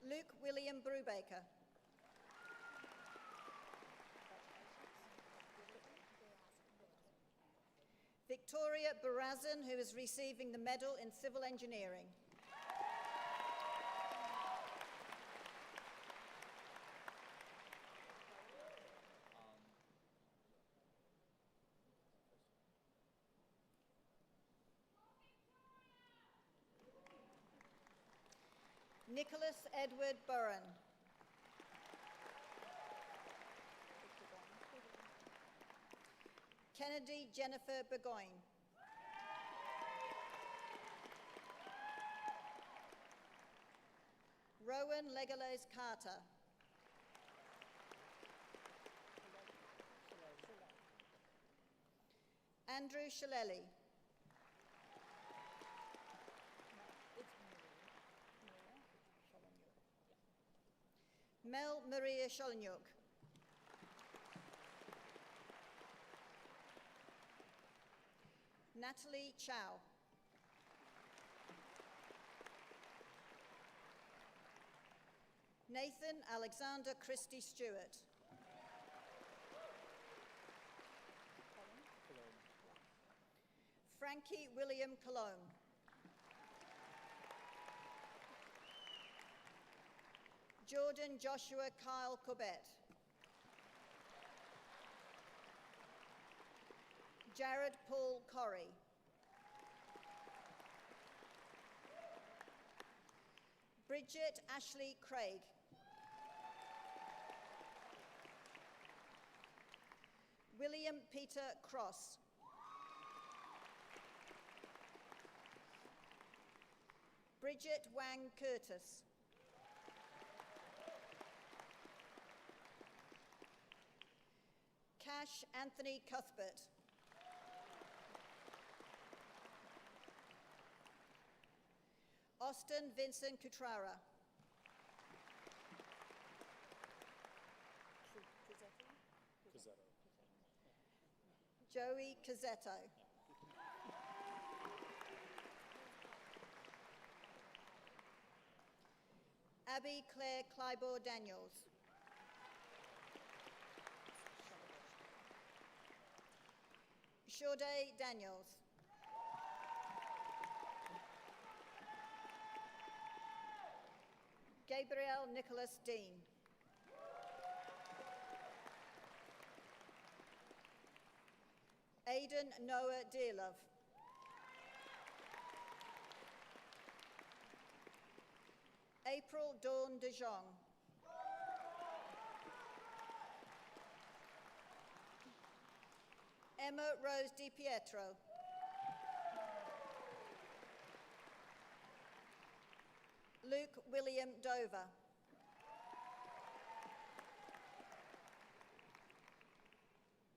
Speaker 7: Luke William Brubaker. Victoria Barazan, who is receiving the Medal in Civil Engineering. Nicholas Edward Burren. Kennedy Jennifer Burgoyne. Rowan Legolas Carter. Andrew Shillelagh. Mel Maria Sholonyuk. Natalie Chow. Nathan Alexander Christie Stewart. Frankie William Cologne. Jordan Joshua Kyle Corbett. Jared Paul Corrie. Bridget Ashley Craig. William Peter Cross. Bridget Wang Curtis. Cash Anthony Cuthbert. Austin Vincent Cutrara. Joey Cazzetto. Abby Claire Clybor Daniels. Shauday Daniels. Gabriel Nicholas Dean. Aidan Noah Dearlove. April Dawn de Jong. Emma Rose Di Pietro. Luke William Dover.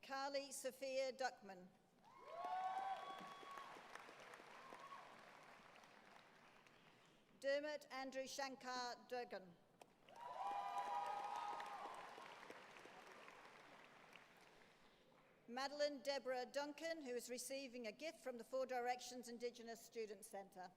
Speaker 7: Carly Sophia Duckman. Dermot Andrew Shankar Durgan. Madeline Deborah Duncan, who is receiving a gift from the Four Directions Indigenous Student Centre.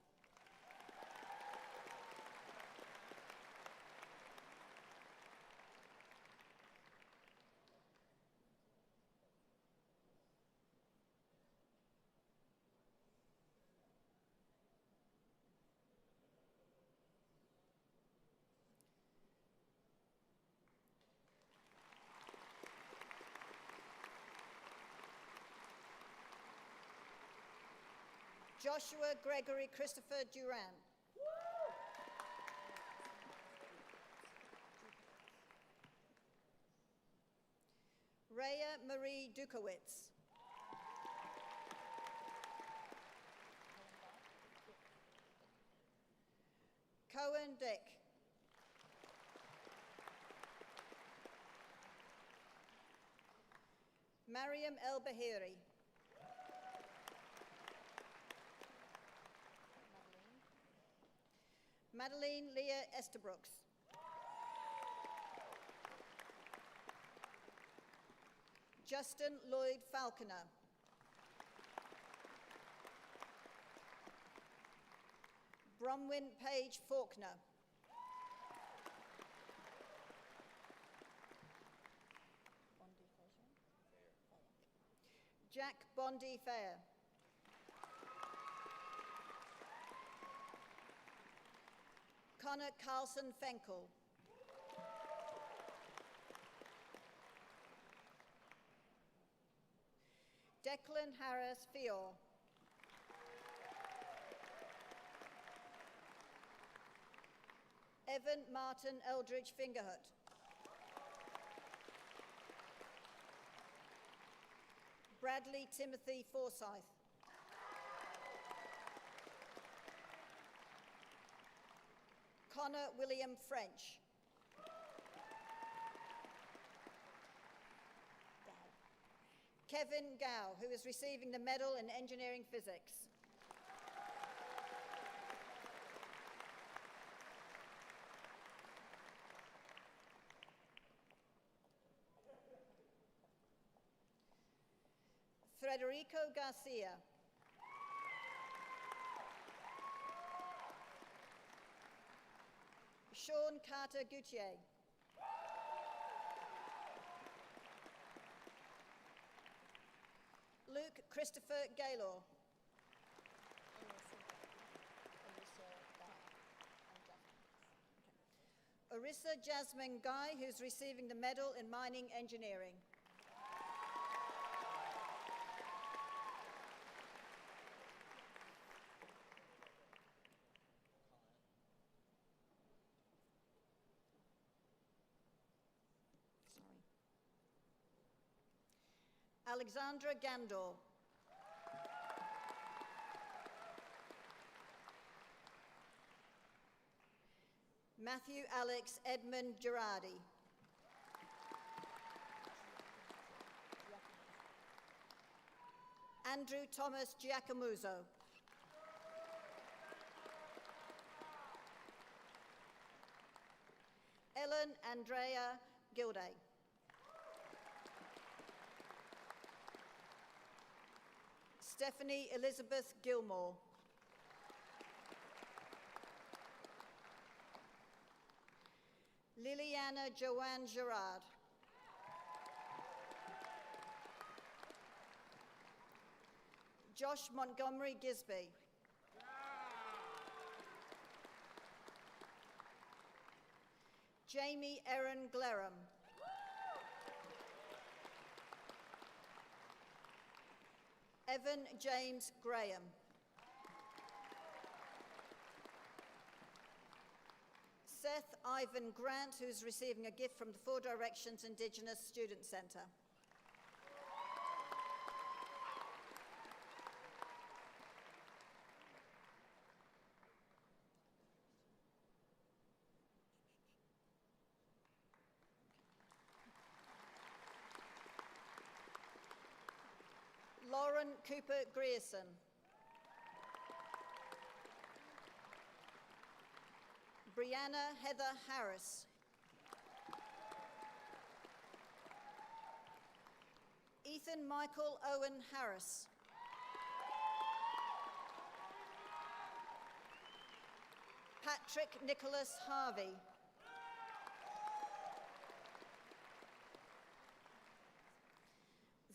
Speaker 7: Joshua Gregory Christopher Duran. Rhea Marie Dukowitz. Cohen Dick. Mariam El Bahiri. Madeline Leah Estabrooks. Justin Lloyd Falconer. Bronwyn Page Faulkner. Jack Bondi Fair. Connor Carlson Fenkel. Declan Harris Fior. Evan Martin Eldridge Fingerhut. Bradley Timothy Forsyth. Connor William French. Kevin Gow, who is receiving the Medal in Engineering Physics. Federico Garcia. Sean Carter Gutierrez. Luke Christopher Gaylor. Orissa Jasmine Guy, who's receiving the Medal in Mining Engineering. Alexandra Gandor. Matthew Alex Edmund Girardi. Andrew Thomas Giacomuzzo. Ellen Andrea Gilday. Stephanie Elizabeth Gilmore. Liliana Joanne Gerard. Josh Montgomery Gisby. Jamie Erin Glerum. Evan James Graham. Seth Ivan Grant, who's receiving a gift from the Four Directions Indigenous Student Centre. Lauren Cooper Grierson. Brianna Heather Harris. Ethan Michael Owen Harris. Patrick Nicholas Harvey.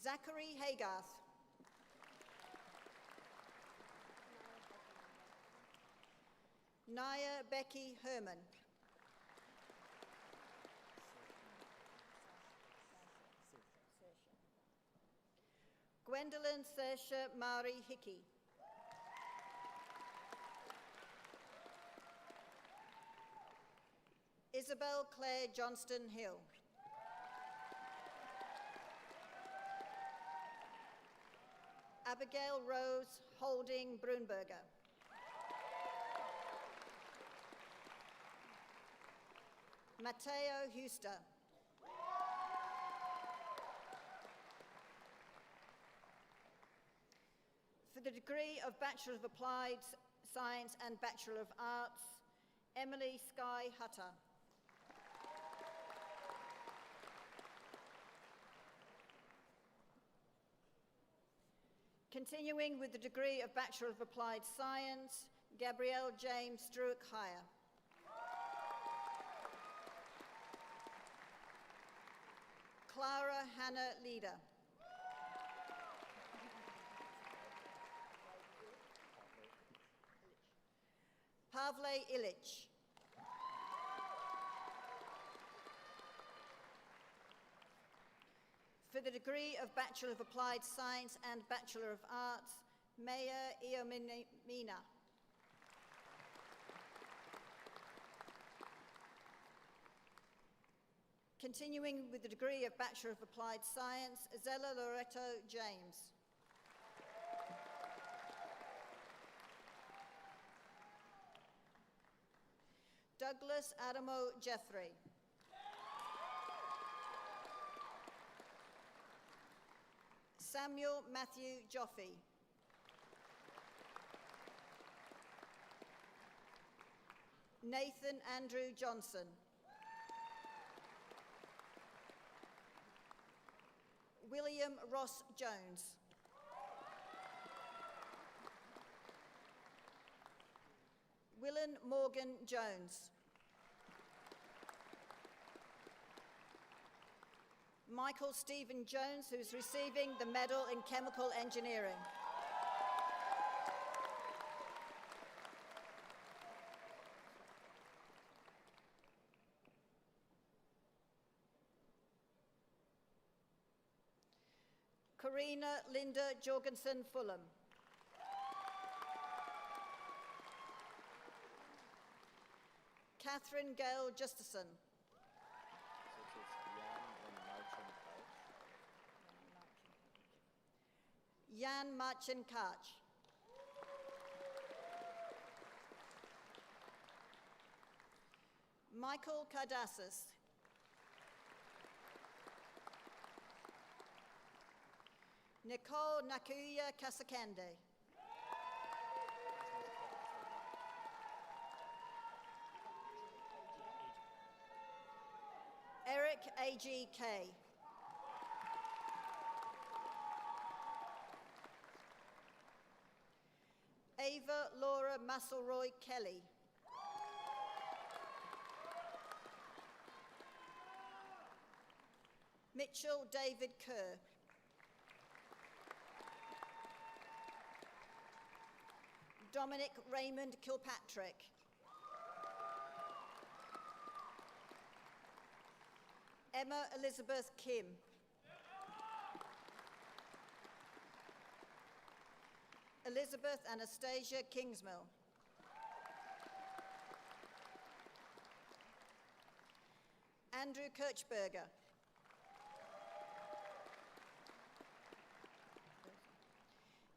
Speaker 7: Zachary Haygarth. Naya Becky Herman. Gwendolyn Sersha Mari Hickey. Isabel Claire Johnston Hill. Abigail Rose Holding Brunberger. Matteo Huster. For the degree of Bachelor of Applied Science and Bachelor of Arts, Emily Skye Hutter. Continuing with the degree of Bachelor of Applied Science, Gabrielle James Struick-Heyer. Clara Hannah Leader. Pavle Illich. For the degree of Bachelor of Applied Science and Bachelor of Arts, Maya Iomina. Continuing with the degree of Bachelor of Applied Science, Zella Loretto James. Douglas Adamo Jeffrey. Samuel Matthew Joffe. Nathan Andrew Johnson. William Ross Jones. Willen Morgan Jones. Michael Stephen Jones, who's receiving the Medal in Chemical Engineering. Karina Linda Jorgensen Fulham. Catherine Gale Justison. Jan Marcin Kach. Michael Kardassis. Nicole Nakuya Kasakande. Eric A.G.K. Ava Laura Masselroy Kelly. Mitchell David Kerr. Dominic Raymond Kilpatrick. Emma Elizabeth Kim. Elizabeth Anastasia Kingsmill. Andrew Kirchberger.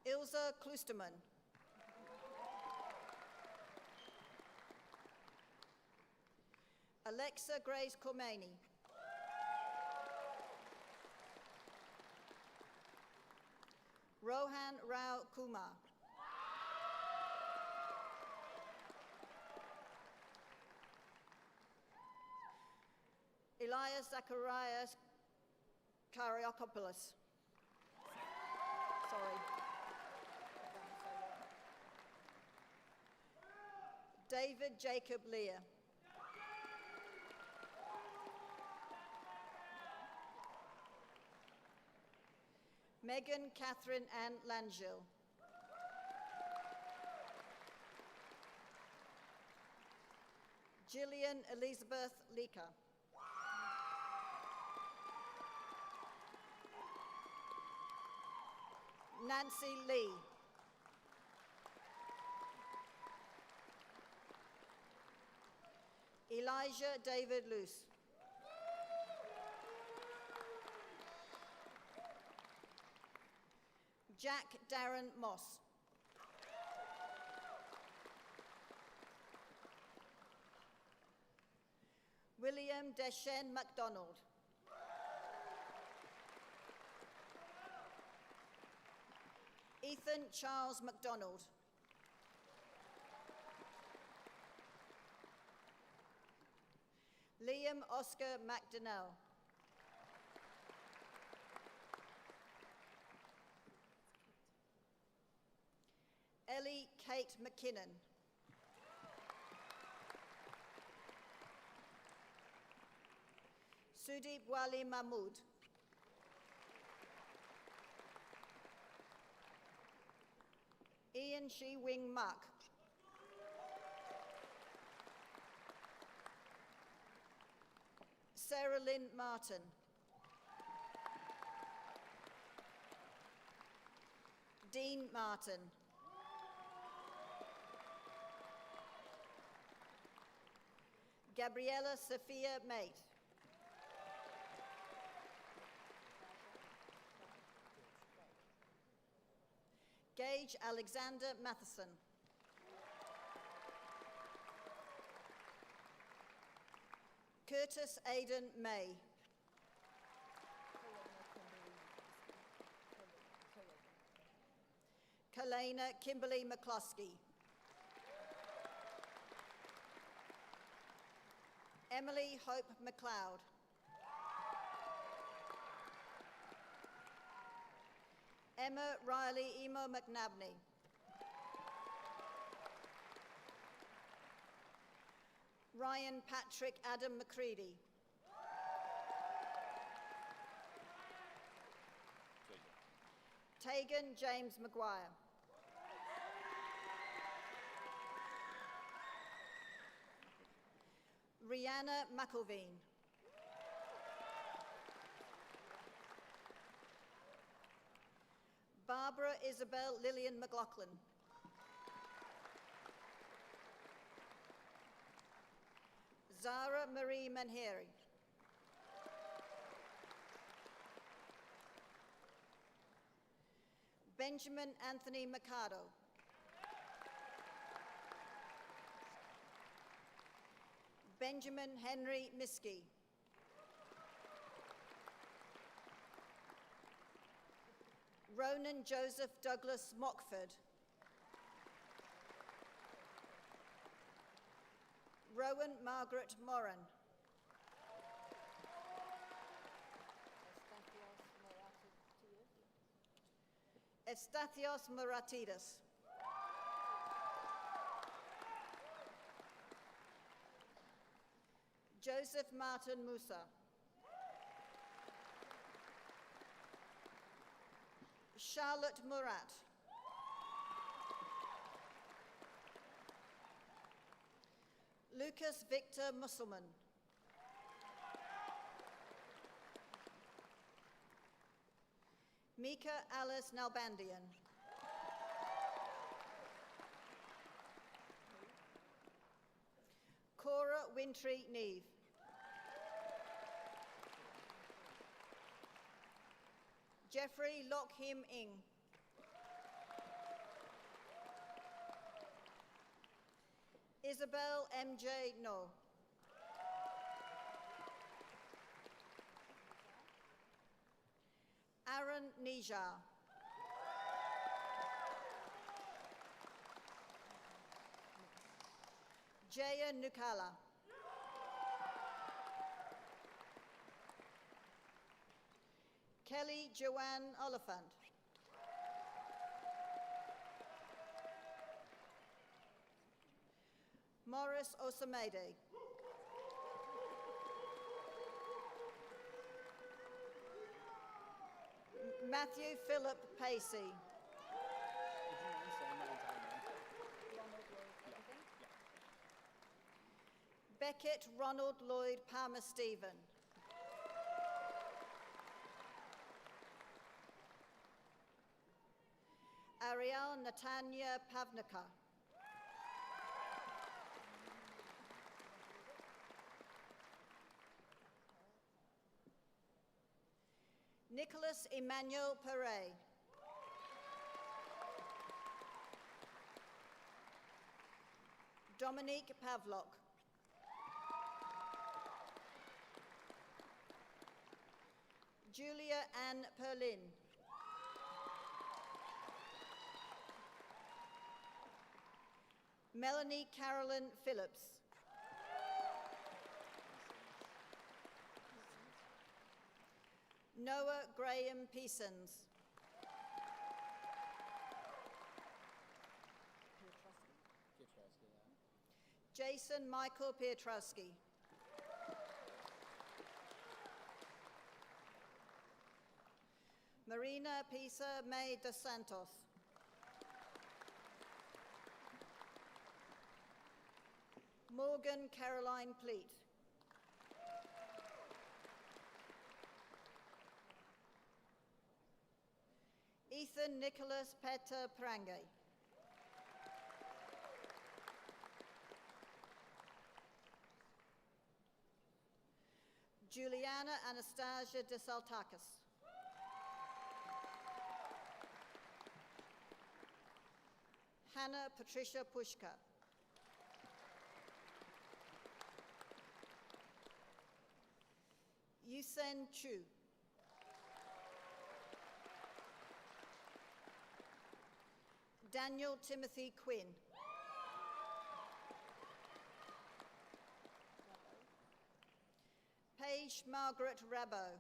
Speaker 7: Ilza Klusterman. Alexa Grace Khomeini. Rohan Rao Kumar. Elias Zacharias Kariakopoulos. Sorry. David Jacob Lear. Megan Catherine Ann Langille. Gillian Elizabeth Leaker. Nancy Lee. Elijah David Luce. Jack Darren Moss. William Deschênes MacDonald. Ethan Charles MacDonald. Liam Oscar McDonnell. Ellie Kate McKinnon. Sudeep Wali Mahmood. Ian Shi Wing Mak. Sarah Lynn Martin. Dean Martin. Gabriella Sophia Mate. Gage Alexander Matheson. Curtis Aidan May. Kalena Kimberly McCloskey. Emily Hope McLeod. Emma Riley Emo McNabney. Ryan Patrick Adam McCready. Tegan James Maguire. Rihanna McElveen. Barbara Isabel Lillian McLaughlin. Zara Marie Manheri. Benjamin Anthony Mercado. Benjamin Henry Miskey. Ronan Joseph Douglas Mockford. Rowan Margaret Moran. Estathios Moratidis. Joseph Martin Musa. Charlotte Murat. Lucas Victor Musselman. Mika Alice Nalbandian. Cora Wintry Neve. Jeffrey Lockhim Ing. Isabel MJ No. Aaron Nijar. Jaya Nukala. Kelly Joanne Oliphant. Morris Osamede. Matthew Philip Pacey. Beckett Ronald Lloyd Palmer Stephen. Ariel Natanya Pavnica. Nicholas Emmanuel Perret. Dominique Pavlok. Julia Ann Perlin. Melanie Carolyn Phillips. Noah Graham Peasons. Jason Michael Pietrowski. Marina Pisa May dos Santos. Morgan Caroline Pleat. Ethan Nicholas Petter Prange. Juliana Anastasia de Saltakis. Hannah Patricia Pushka. Yusen Chu. Daniel Timothy Quinn. Paige Margaret Rabot.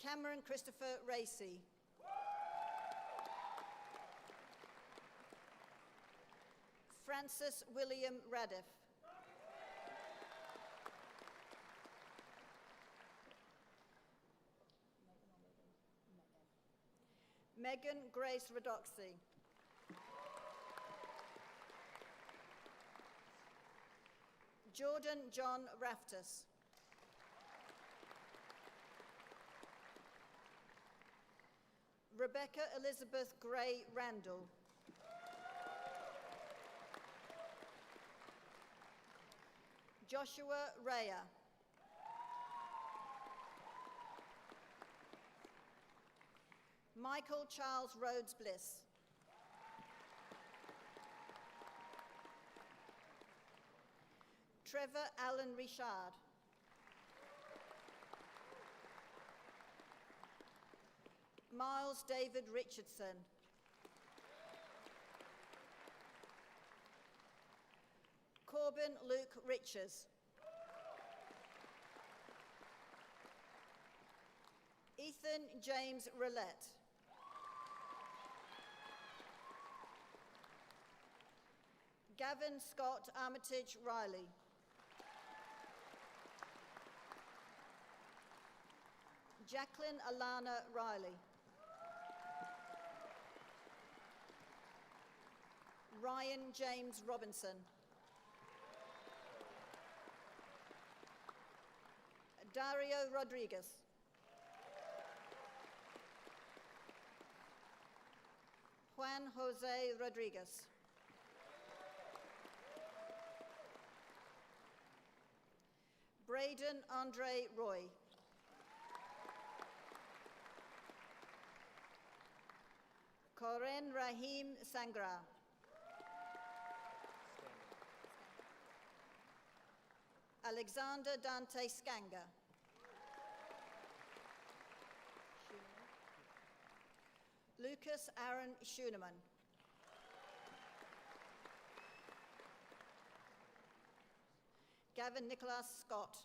Speaker 7: Cameron Christopher Racy. Francis William Radiff. Megan Grace Radoxy. Jordan John Raftus. Rebecca Elizabeth Gray Randall. Joshua Raya. Michael Charles Rhodes Bliss. Trevor Allen Richard. Miles David Richardson. Corbin Luke Riches. Ethan James Roulette. Gavin Scott Armitage Riley. Jacqueline Alana Riley. Ryan James Robinson. Dario Rodriguez. Juan Jose Rodriguez. Braden Andre Roy. Koren Rahim Sangra. Alexander Dante Scanga. Lucas Aaron Schuneman. Gavin Nicholas Scott.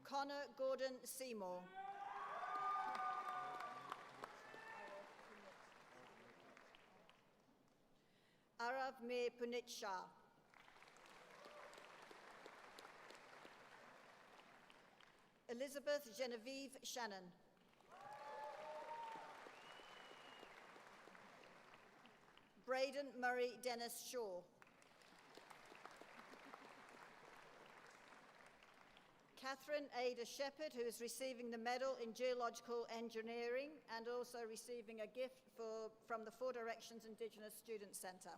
Speaker 7: Connor Gordon Seymour. Arav Mir Punit Shah. Elizabeth Genevieve Shannon. Braden Murray Dennis Shaw. Catherine Ada Shepherd, who is receiving the Medal in Geological Engineering and also receiving a gift from the Four Directions Indigenous Student Centre.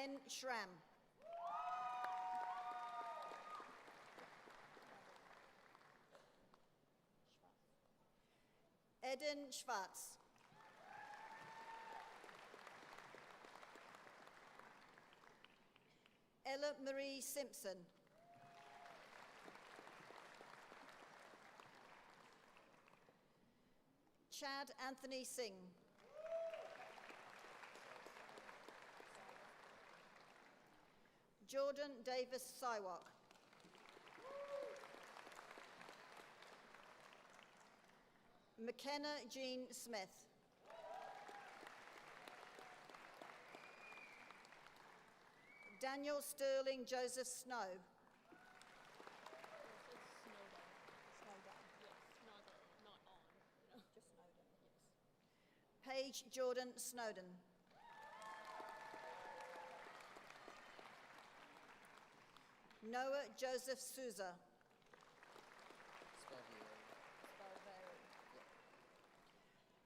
Speaker 7: Gwen Schramm. Eden Schwarz. Ella Marie Simpson. Chad Anthony Singh. Jordan Davis Siwak. McKenna Jean Smith. Daniel Sterling Joseph Snow. Paige Jordan Snowden. Noah Joseph Souza.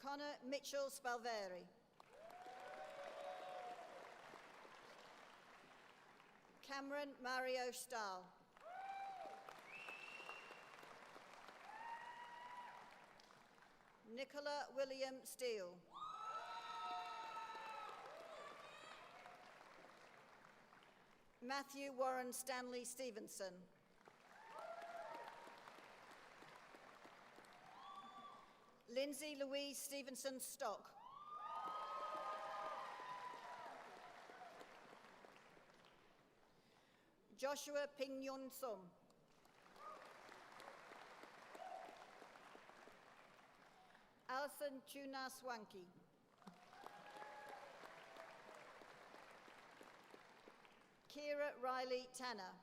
Speaker 7: Connor Mitchell Spalveri. Cameron Mario Stahl. Nicola William Steele. Matthew Warren Stanley Stevenson. Lindsay Louise Stevenson Stock. Joshua Ping-Yun Sum. Alison Chuna Swanky. Kira Riley Tanner.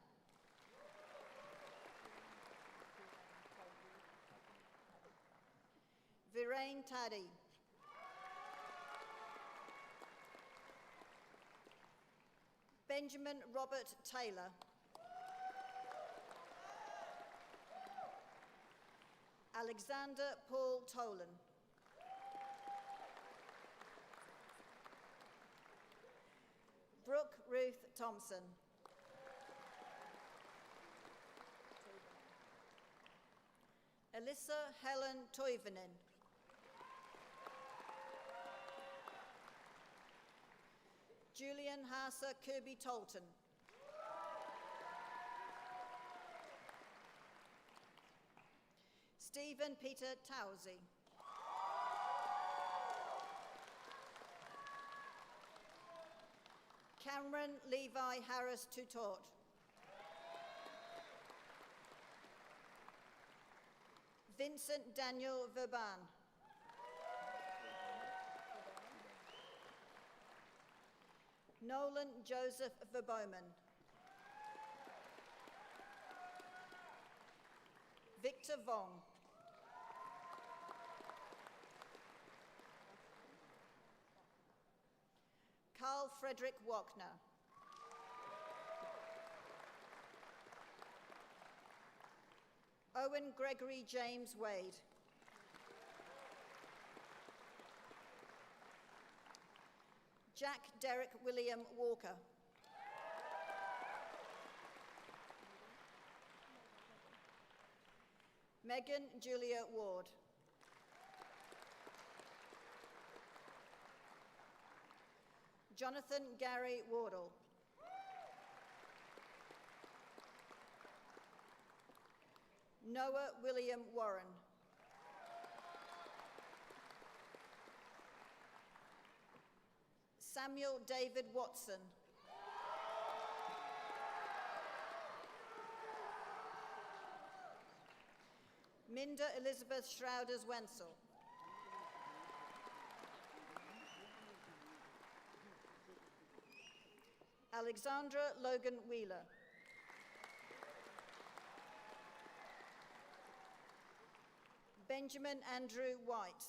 Speaker 7: Virain Taddy. Benjamin Robert Taylor. Alexander Paul Tolan. Brooke Ruth Thompson. Alyssa Helen Toivonen. Julian Haase Kirby Tolton. Stephen Peter Towsey. Cameron Levi Harris Tutort. Vincent Daniel Verban. Nolan Joseph Verbomen. Victor Vong. Carl Frederick Wachner. Owen Gregory James Wade. Jack Derek William Walker. Megan Julia Ward. Jonathan Gary Wardle. Noah William Warren. Samuel David Watson. Minda Elizabeth Schrouders Wenzel. Alexandra Logan Wheeler. Benjamin Andrew White.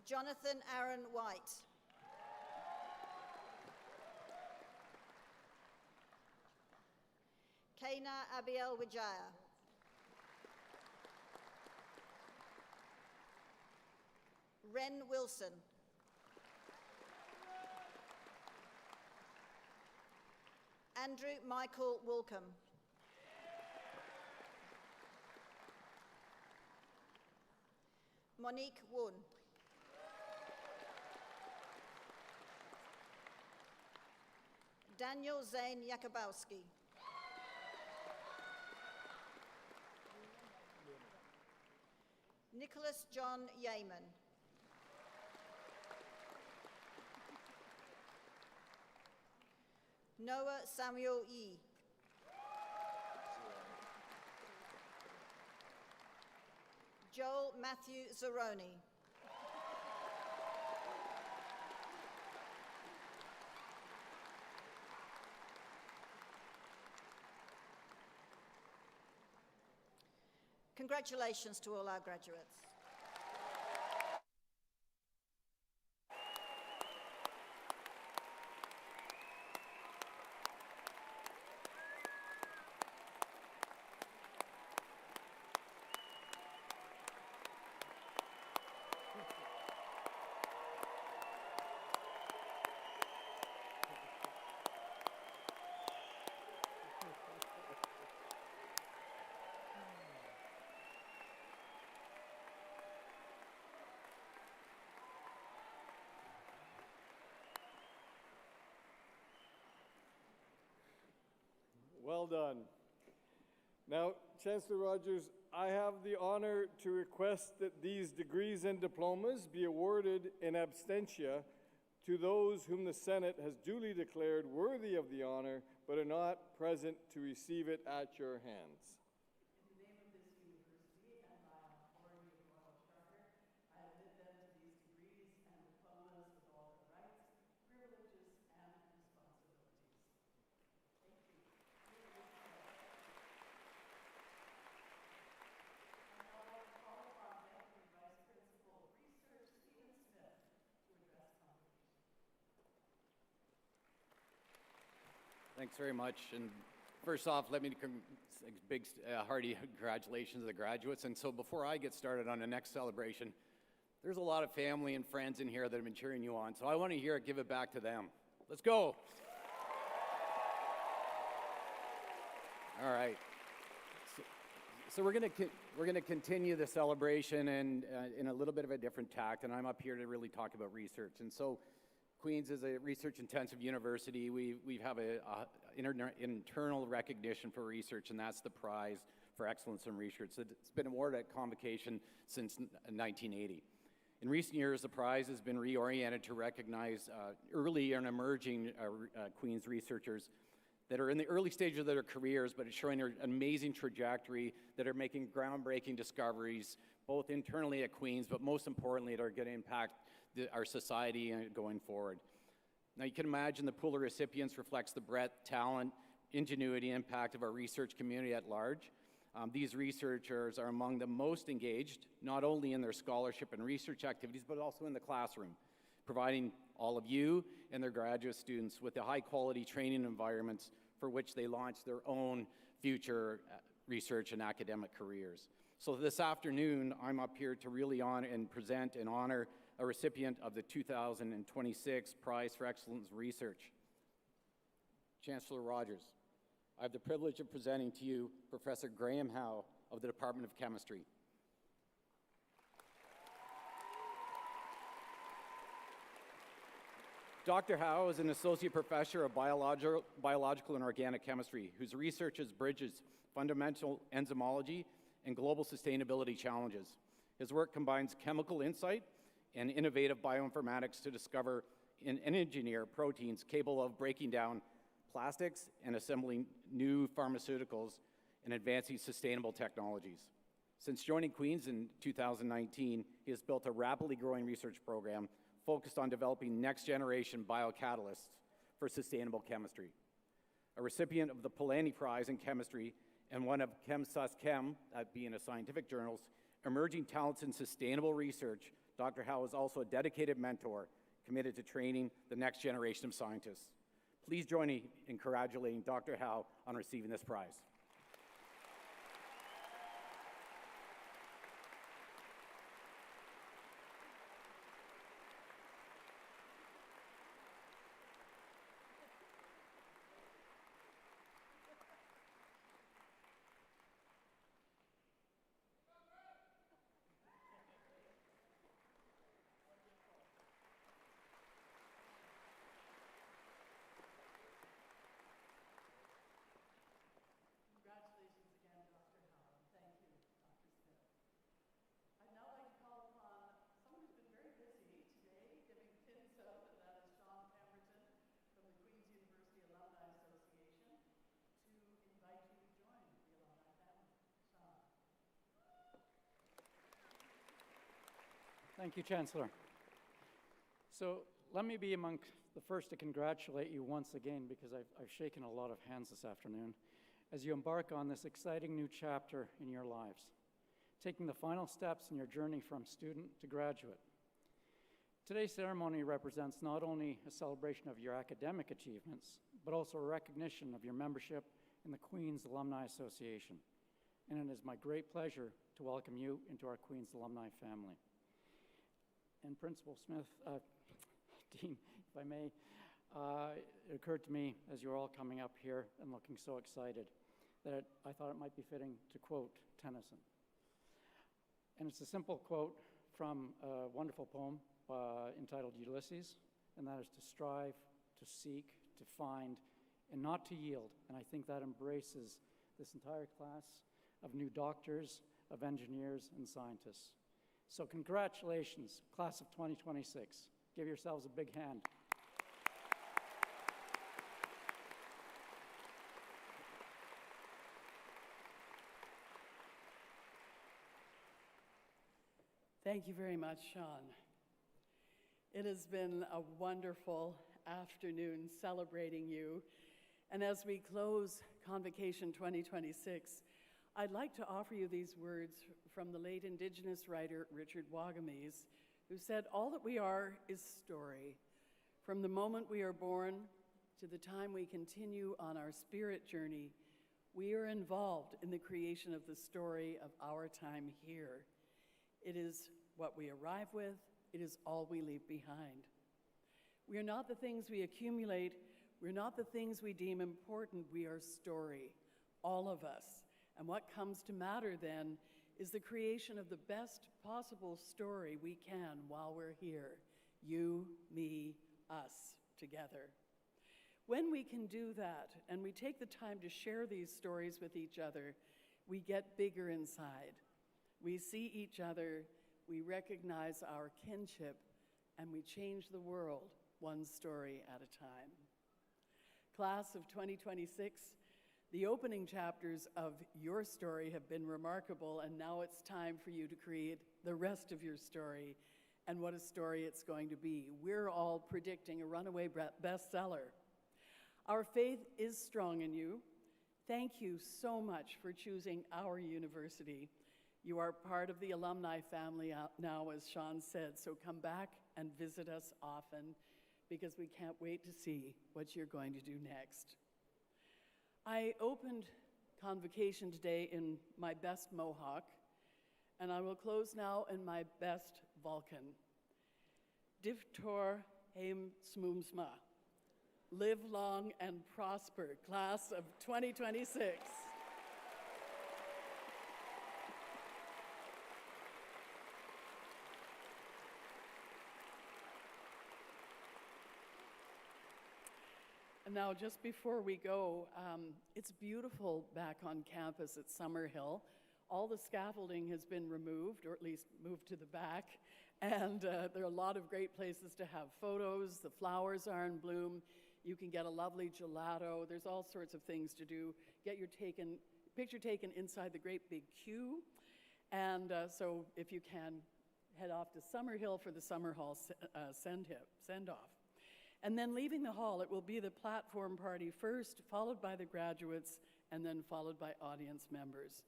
Speaker 7: Jonathan Aaron White. Kaina Abiel Wijaya. Ren Wilson. Andrew Michael Woolcombe. Monique Woon. Daniel Zane Jakubowski. Nicholas John Yeaman. Noah Samuel Yee. Joel Matthew Zeroni. Congratulations to all our graduates.
Speaker 6: Well done. Now, Chancellor Rogers, I have the honor to request that these degrees and diplomas be awarded in absentia to those whom the Senate has duly declared worthy of the honor but are not present to receive it at your hands.
Speaker 1: In the name of this university and by authority of Royal Charter, I admit them to these degrees and diplomas with all their rights, privileges, and responsibilities. Thank you. And now I call upon Deputy Vice Principal of Research, Stephen Smith, to address Convocation.
Speaker 8: Thanks very much. And first off, let me big hearty congratulations to the graduates. And so before I get started on the next celebration, there's a lot of family and friends in here that have been cheering you on. So I want to hear it, give it back to them. Let's go. All right. So we're going to continue the celebration and in a little bit of a different tact. And I'm up here to really talk about research. And so Queen's is a research-intensive university. We have a internal recognition for research, and that's the prize for excellence in research. It's been awarded at Convocation since 1980. In recent years, the prize has been reoriented to recognize early and emerging Queen's researchers that are in the early stages of their careers, but it's showing an amazing trajectory, that are making groundbreaking discoveries, both internally at Queen's, but most importantly, that are going to impact our society going forward. Now, you can imagine the pool of recipients reflects the breadth, talent, ingenuity, impact of our research community at large. These researchers are among the most engaged, not only in their scholarship and research activities, but also in the classroom, providing all of you and their graduate students with the high-quality training environments for which they launch their own future research and academic careers. So this afternoon, I'm up here to really present and honor a recipient of the 2026 Prize for Excellence in Research. Chancellor Rogers, I have the privilege of presenting to you Professor Graham Howe of the Department of Chemistry. Dr. Howe is an associate professor of biological and organic chemistry whose research bridges fundamental enzymology and global sustainability challenges. His work combines chemical insight and innovative bioinformatics to discover and engineer proteins capable of breaking down plastics and assembling new pharmaceuticals and advancing sustainable technologies. Since joining Queen's in 2019, he has built a rapidly growing research program focused on developing next-generation biocatalysts for sustainable chemistry. A recipient of the Polanyi Prize in Chemistry and one of ChemSusChem, that being a scientific journal's Emerging Talents in Sustainable Research, Dr. Howe is also a dedicated mentor committed to training the next generation of scientists. Please join me in congratulating Dr. Howe on receiving this prize.
Speaker 9: Thank you, Chancellor. So let me be among the first to congratulate you once again, because I've shaken a lot of hands this afternoon, as you embark on this exciting new chapter in your lives, taking the final steps in your journey from student to graduate. Today's ceremony represents not only a celebration of your academic achievements, but also a recognition of your membership in the Queen's Alumni Association. And it is my great pleasure to welcome you into our Queen's Alumni family. And Principal Smith, Dean, if I may, it occurred to me as you were all coming up here and looking so excited that I thought it might be fitting to quote Tennyson. And it's a simple quote from a wonderful poem entitled Ulysses, and that is to strive, to seek, to find, and not to yield. And I think that embraces this entire class of new doctors, of engineers, and scientists. So congratulations, class of 2026. Give yourselves a big hand.
Speaker 1: Thank you very much, Sean. It has been a wonderful afternoon celebrating you. And as we close Convocation 2026, I'd like to offer you these words from the late Indigenous writer Richard Wagamese, who said, "All that we are is story. From the moment we are born to the time we continue on our spirit journey, we are involved in the creation of the story of our time here. It is what we arrive with. It is all we leave behind. We are not the things we accumulate. We're not the things we deem important. We are story, all of us. And what comes to matter then is the creation of the best possible story we can while we're here. You, me, us, together. When we can do that, and we take the time to share these stories with each other, we get bigger inside. We see each other, we recognize our kinship, and we change the world one story at a time. Class of 2026, the opening chapters of your story have been remarkable, and now it's time for you to create the rest of your story and what a story it's going to be. We're all predicting a runaway bestseller. Our faith is strong in you. Thank you so much for choosing our university. You are part of the alumni family now, as Sean said, so come back and visit us often, because we can't wait to see what you're going to do next. I opened Convocation today in my best Mohawk, and I will close now in my best Vulcan. Divtor Haim Smoomsma. Live long and prosper, class of 2026. And now, just before we go, it's beautiful back on campus at Summerhill. All the scaffolding has been removed, or at least moved to the back, and there are a lot of great places to have photos. The flowers are in bloom. You can get a lovely gelato. There's all sorts of things to do. Get your picture taken inside the great big queue. And so if you can, head off to Summerhill for the Summer Hall send-off. And then leaving the hall, it will be the platform party first, followed by the graduates, and then followed by audience members.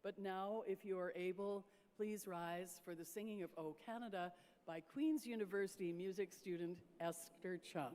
Speaker 1: But now, if you are able, please rise for the singing of O Canada by Queen's University music student Esther Chung.